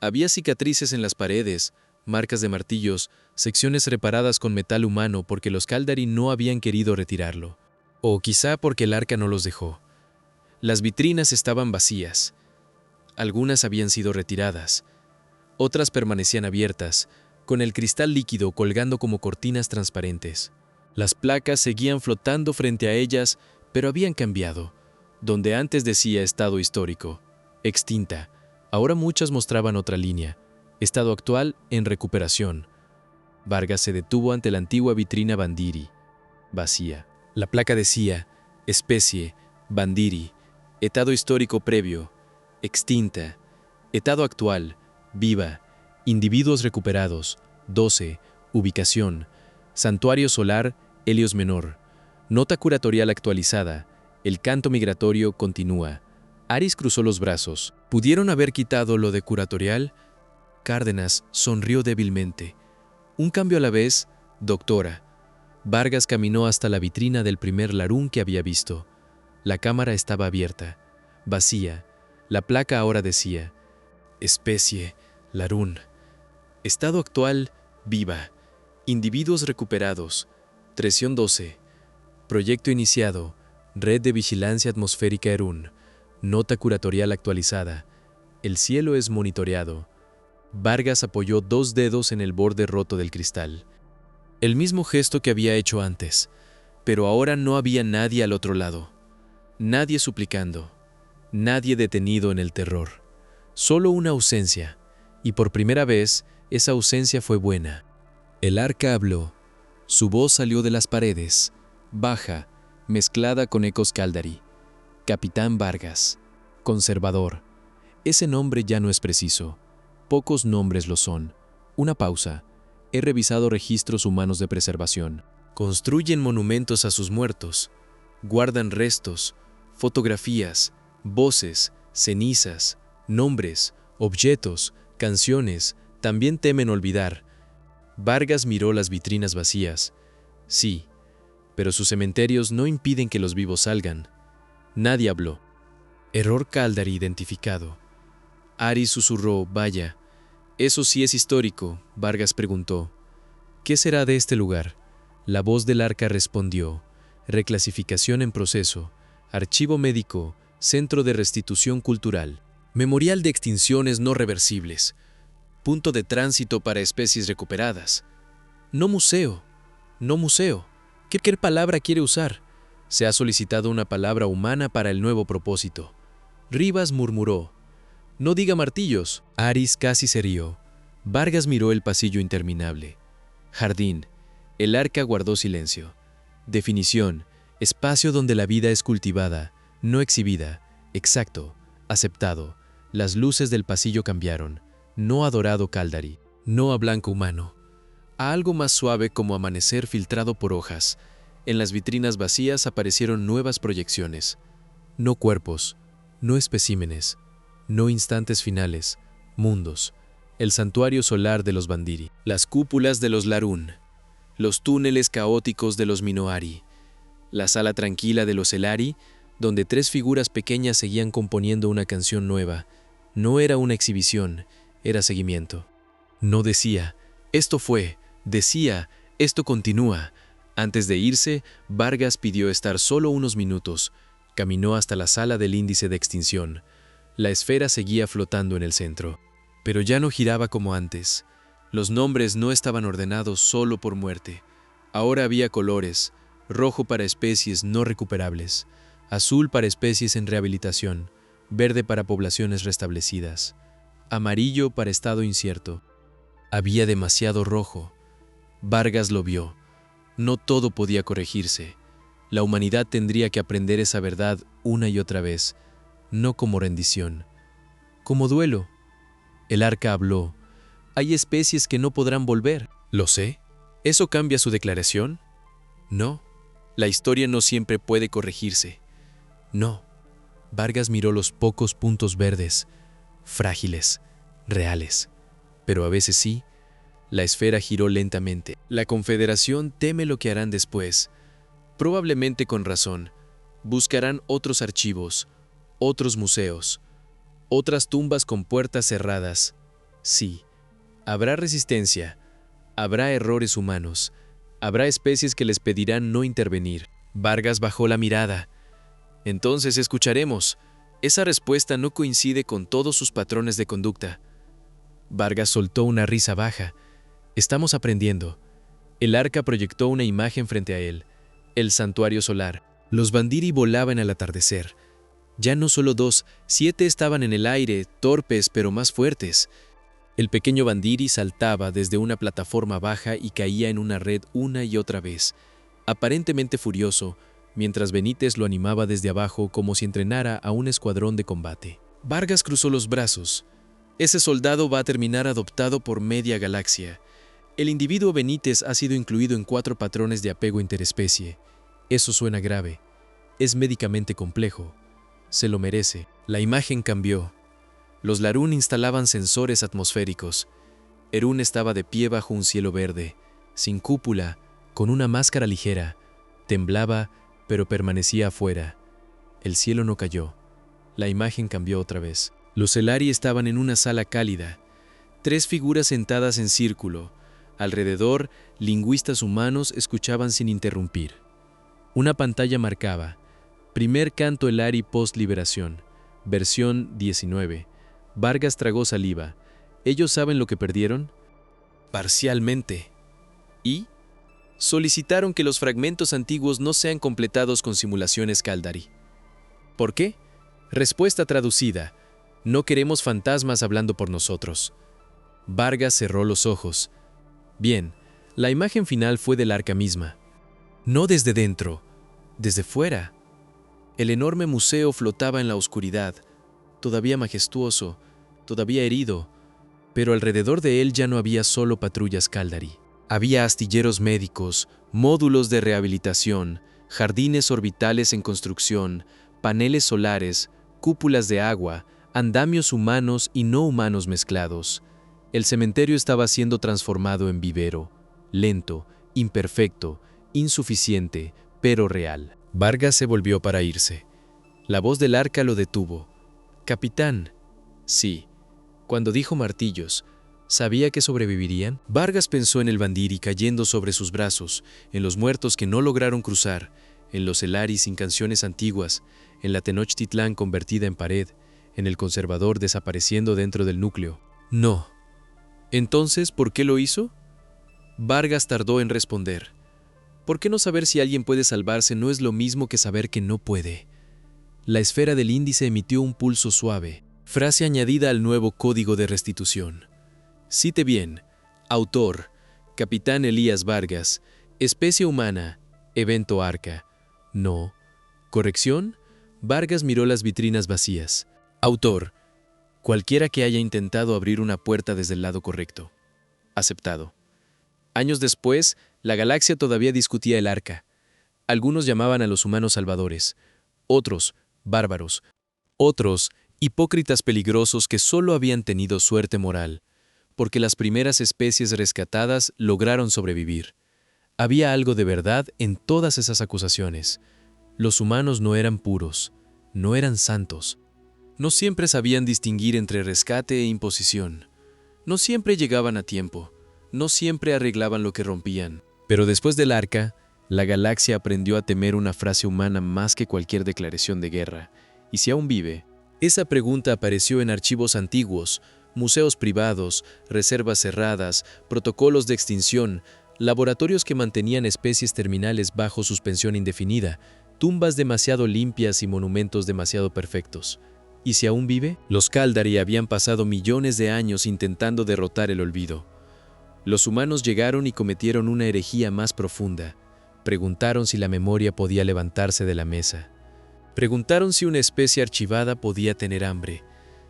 Había cicatrices en las paredes, marcas de martillos, secciones reparadas con metal humano porque los Caldari no habían querido retirarlo. O quizá porque el arca no los dejó. Las vitrinas estaban vacías. Algunas habían sido retiradas. Otras permanecían abiertas, con el cristal líquido colgando como cortinas transparentes. Las placas seguían flotando frente a ellas, pero habían cambiado. Donde antes decía estado histórico, extinta, ahora muchas mostraban otra línea, estado actual en recuperación. Vargas se detuvo ante la antigua vitrina Bandiri, vacía. La placa decía, especie, Bandiri, estado histórico previo, extinta, estado actual, viva, individuos recuperados, 12, ubicación, santuario solar, Helios Menor, nota curatorial actualizada. El canto migratorio continúa. Aris cruzó los brazos. ¿Pudieron haber quitado lo de curatorial? Cárdenas sonrió débilmente. Un cambio a la vez, doctora. Vargas caminó hasta la vitrina del primer Larún que había visto. La cámara estaba abierta, vacía. La placa ahora decía, especie, Larún. Estado actual, viva. Individuos recuperados. Tresión 12. Proyecto iniciado. Red de Vigilancia Atmosférica Herún. Nota curatorial actualizada. El cielo es monitoreado. Vargas apoyó 2 dedos en el borde roto del cristal. El mismo gesto que había hecho antes, pero ahora no había nadie al otro lado. Nadie suplicando. Nadie detenido en el terror. Solo una ausencia, y por primera vez esa ausencia fue buena. El arca habló. Su voz salió de las paredes, baja, mezclada con ecos Caldari. Capitán Vargas. Conservador. Ese nombre ya no es preciso. Pocos nombres lo son. Una pausa. He revisado registros humanos de preservación. Construyen monumentos a sus muertos. Guardan restos, fotografías, voces, cenizas, nombres, objetos, canciones. También temen olvidar. Vargas miró las vitrinas vacías. Sí, pero sus cementerios no impiden que los vivos salgan. Nadie habló. Error Caldari identificado. Aris susurró, vaya. Eso sí es histórico, Vargas preguntó. ¿Qué será de este lugar? La voz del arca respondió. Reclasificación en proceso. Archivo médico. Centro de restitución cultural. Memorial de extinciones no reversibles. Punto de tránsito para especies recuperadas. No museo. No museo. ¿Qué palabra quiere usar? Se ha solicitado una palabra humana para el nuevo propósito. Rivas murmuró. No diga martillos. Aris casi se rió. Vargas miró el pasillo interminable. Jardín. El arca guardó silencio. Definición. Espacio donde la vida es cultivada, no exhibida. Exacto. Aceptado. Las luces del pasillo cambiaron. No a dorado Caldari. No a blanco humano. A algo más suave como amanecer filtrado por hojas. En las vitrinas vacías aparecieron nuevas proyecciones. No cuerpos, no especímenes, no instantes finales, mundos. El santuario solar de los Bandiri, las cúpulas de los Larún, los túneles caóticos de los Minoari, la sala tranquila de los Elari, donde 3 figuras pequeñas seguían componiendo una canción nueva. No era una exhibición, era seguimiento. No decía, esto fue, decía, esto continúa. Antes de irse, Vargas pidió estar solo unos minutos. Caminó hasta la sala del índice de extinción. La esfera seguía flotando en el centro, pero ya no giraba como antes. Los nombres no estaban ordenados solo por muerte. Ahora había colores: rojo para especies no recuperables, azul para especies en rehabilitación, verde para poblaciones restablecidas, amarillo para estado incierto. Había demasiado rojo. Vargas lo vio. No todo podía corregirse. La humanidad tendría que aprender esa verdad una y otra vez, no como rendición, como duelo. El arca habló. Hay especies que no podrán volver. ¿Lo sé? ¿Eso cambia su declaración? No. La historia no siempre puede corregirse. No. Vargas miró los pocos puntos verdes, frágiles, reales. Pero a veces sí. La esfera giró lentamente. La Confederación teme lo que harán después. Probablemente con razón. Buscarán otros archivos, otros museos, otras tumbas con puertas cerradas. Sí, habrá resistencia, habrá errores humanos, habrá especies que les pedirán no intervenir. Vargas bajó la mirada. Entonces escucharemos. Esa respuesta no coincide con todos sus patrones de conducta. Vargas soltó una risa baja. Estamos aprendiendo. El arca proyectó una imagen frente a él. El santuario solar. Los Bandiri volaban al atardecer. Ya no solo 2, 7 estaban en el aire, torpes pero más fuertes. El pequeño Bandiri saltaba desde una plataforma baja y caía en una red una y otra vez, aparentemente furioso, mientras Benítez lo animaba desde abajo como si entrenara a un escuadrón de combate. Vargas cruzó los brazos. Ese soldado va a terminar adoptado por media galaxia. El individuo Benítez ha sido incluido en 4 patrones de apego interespecie. Eso suena grave. Es médicamente complejo. Se lo merece. La imagen cambió. Los Larún instalaban sensores atmosféricos. Herún estaba de pie bajo un cielo verde, sin cúpula, con una máscara ligera. Temblaba, pero permanecía afuera. El cielo no cayó. La imagen cambió otra vez. Los Elari estaban en una sala cálida. 3 figuras sentadas en círculo. Alrededor, lingüistas humanos escuchaban sin interrumpir. Una pantalla marcaba: Primer canto Elari post-liberación, versión 19. Vargas tragó saliva. ¿Ellos saben lo que perdieron? Parcialmente. ¿Y? Solicitaron que los fragmentos antiguos no sean completados con simulaciones Caldari. ¿Por qué? Respuesta traducida: no queremos fantasmas hablando por nosotros. Vargas cerró los ojos. Bien, la imagen final fue del arca misma. No desde dentro, desde fuera. El enorme museo flotaba en la oscuridad, todavía majestuoso, todavía herido, pero alrededor de él ya no había solo patrullas Caldari. Había astilleros médicos, módulos de rehabilitación, jardines orbitales en construcción, paneles solares, cúpulas de agua, andamios humanos y no humanos mezclados. El cementerio estaba siendo transformado en vivero, lento, imperfecto, insuficiente, pero real. Vargas se volvió para irse. La voz del arca lo detuvo. «Capitán». Sí. Cuando dijo martillos, ¿sabía que sobrevivirían? Vargas pensó en el Bandiri cayendo sobre sus brazos, en los muertos que no lograron cruzar, en los Elari sin canciones antiguas, en la Tenochtitlán convertida en pared, en el conservador desapareciendo dentro del núcleo. No. Entonces, ¿por qué lo hizo? Vargas tardó en responder. ¿Por qué no saber si alguien puede salvarse no es lo mismo que saber que no puede? La esfera del índice emitió un pulso suave, frase añadida al nuevo código de restitución. Cite bien. Autor: Capitán Elías Vargas. Especie humana. Evento arca. No. Corrección: Vargas miró las vitrinas vacías. Autor: cualquiera que haya intentado abrir una puerta desde el lado correcto. Aceptado. Años después, la galaxia todavía discutía el arca. Algunos llamaban a los humanos salvadores, otros, bárbaros, otros, hipócritas peligrosos que solo habían tenido suerte moral, porque las primeras especies rescatadas lograron sobrevivir. Había algo de verdad en todas esas acusaciones. Los humanos no eran puros, no eran santos. No siempre sabían distinguir entre rescate e imposición. No siempre llegaban a tiempo. No siempre arreglaban lo que rompían. Pero después del arca, la galaxia aprendió a temer una frase humana más que cualquier declaración de guerra. ¿Y si aún vive? Esa pregunta apareció en archivos antiguos, museos privados, reservas cerradas, protocolos de extinción, laboratorios que mantenían especies terminales bajo suspensión indefinida, tumbas demasiado limpias y monumentos demasiado perfectos. ¿Y si aún vive? Los Caldari habían pasado millones de años intentando derrotar el olvido. Los humanos llegaron y cometieron una herejía más profunda. Preguntaron si la memoria podía levantarse de la mesa. Preguntaron si una especie archivada podía tener hambre,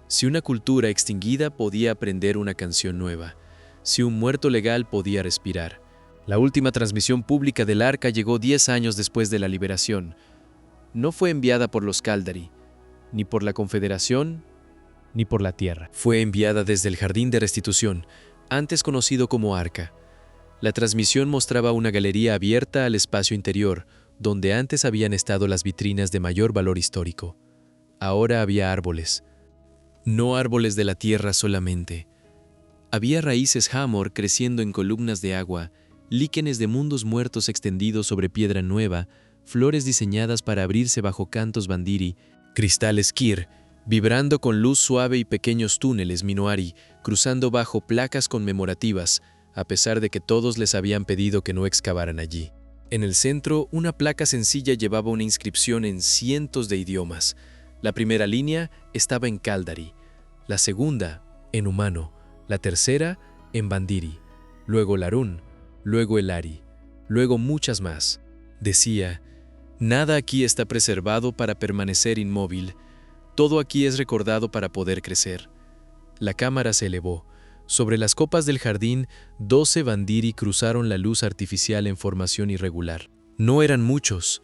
si una cultura extinguida podía aprender una canción nueva, si un muerto legal podía respirar. La última transmisión pública del Arca llegó 10 años después de la liberación. No fue enviada por los Caldari, ni por la Confederación, ni por la Tierra. Fue enviada desde el Jardín de Restitución, antes conocido como Arca. La transmisión mostraba una galería abierta al espacio interior, donde antes habían estado las vitrinas de mayor valor histórico. Ahora había árboles. No árboles de la tierra solamente. Había raíces Hamor creciendo en columnas de agua, líquenes de mundos muertos extendidos sobre piedra nueva, flores diseñadas para abrirse bajo cantos bandiri, cristales Kir, vibrando con luz suave y pequeños túneles Minoari, cruzando bajo placas conmemorativas, a pesar de que todos les habían pedido que no excavaran allí. En el centro, una placa sencilla llevaba una inscripción en cientos de idiomas. La primera línea estaba en Caldari, la segunda en humano, la tercera en bandiri, luego Larún, luego Elari, luego muchas más. Decía: nada aquí está preservado para permanecer inmóvil, todo aquí es recordado para poder crecer. La cámara se elevó. Sobre las copas del jardín, 12 bandiri cruzaron la luz artificial en formación irregular. No eran muchos,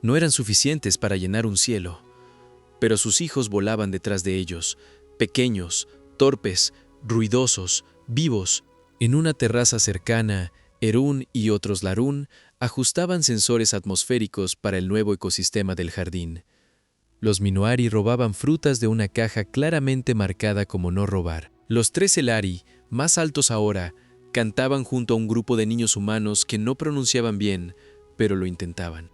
no eran suficientes para llenar un cielo, pero sus hijos volaban detrás de ellos, pequeños, torpes, ruidosos, vivos. En una terraza cercana, Erún y otros Larún ajustaban sensores atmosféricos para el nuevo ecosistema del jardín. Los Minoari robaban frutas de una caja claramente marcada como no robar. Los 3 Elari, más altos ahora, cantaban junto a un grupo de niños humanos que no pronunciaban bien, pero lo intentaban.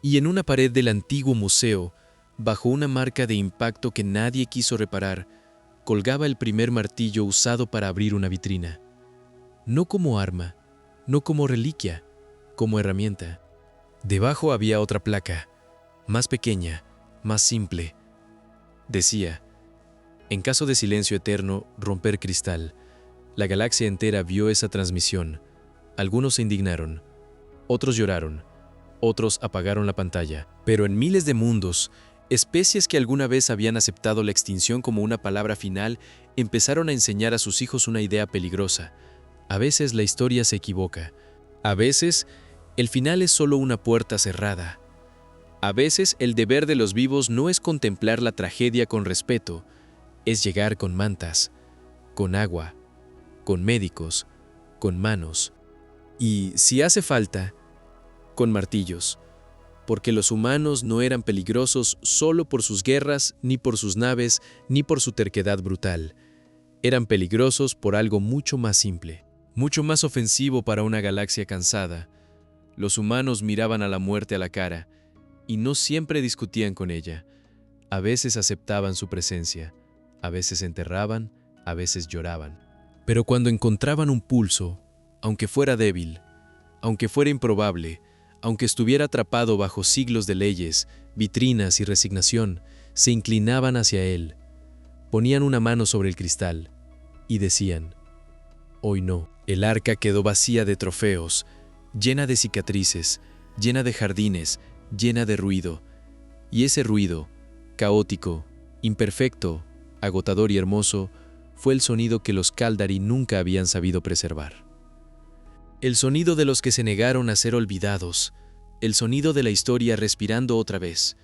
Y en una pared del antiguo museo, bajo una marca de impacto que nadie quiso reparar, colgaba el primer martillo usado para abrir una vitrina. No como arma, no como reliquia, como herramienta. Debajo había otra placa, más pequeña, más simple. Decía: en caso de silencio eterno, romper cristal. La galaxia entera vio esa transmisión. Algunos se indignaron, otros lloraron, otros apagaron la pantalla. Pero en miles de mundos, especies que alguna vez habían aceptado la extinción como una palabra final, empezaron a enseñar a sus hijos una idea peligrosa. A veces la historia se equivoca. A veces, el final es solo una puerta cerrada. A veces, el deber de los vivos no es contemplar la tragedia con respeto, es llegar con mantas, con agua, con médicos, con manos y, si hace falta, con martillos, porque los humanos no eran peligrosos solo por sus guerras, ni por sus naves, ni por su terquedad brutal. Eran peligrosos por algo mucho más simple, mucho más ofensivo para una galaxia cansada. Los humanos miraban a la muerte a la cara y no siempre discutían con ella. A veces aceptaban su presencia. A veces enterraban, a veces lloraban. Pero cuando encontraban un pulso, aunque fuera débil, aunque fuera improbable, aunque estuviera atrapado bajo siglos de leyes, vitrinas y resignación, se inclinaban hacia él, ponían una mano sobre el cristal y decían: hoy no. El arca quedó vacía de trofeos, llena de cicatrices, llena de jardines, llena de ruido. Y ese ruido, caótico, imperfecto, agotador y hermoso, fue el sonido que los Caldari nunca habían sabido preservar. El sonido de los que se negaron a ser olvidados, el sonido de la historia respirando otra vez,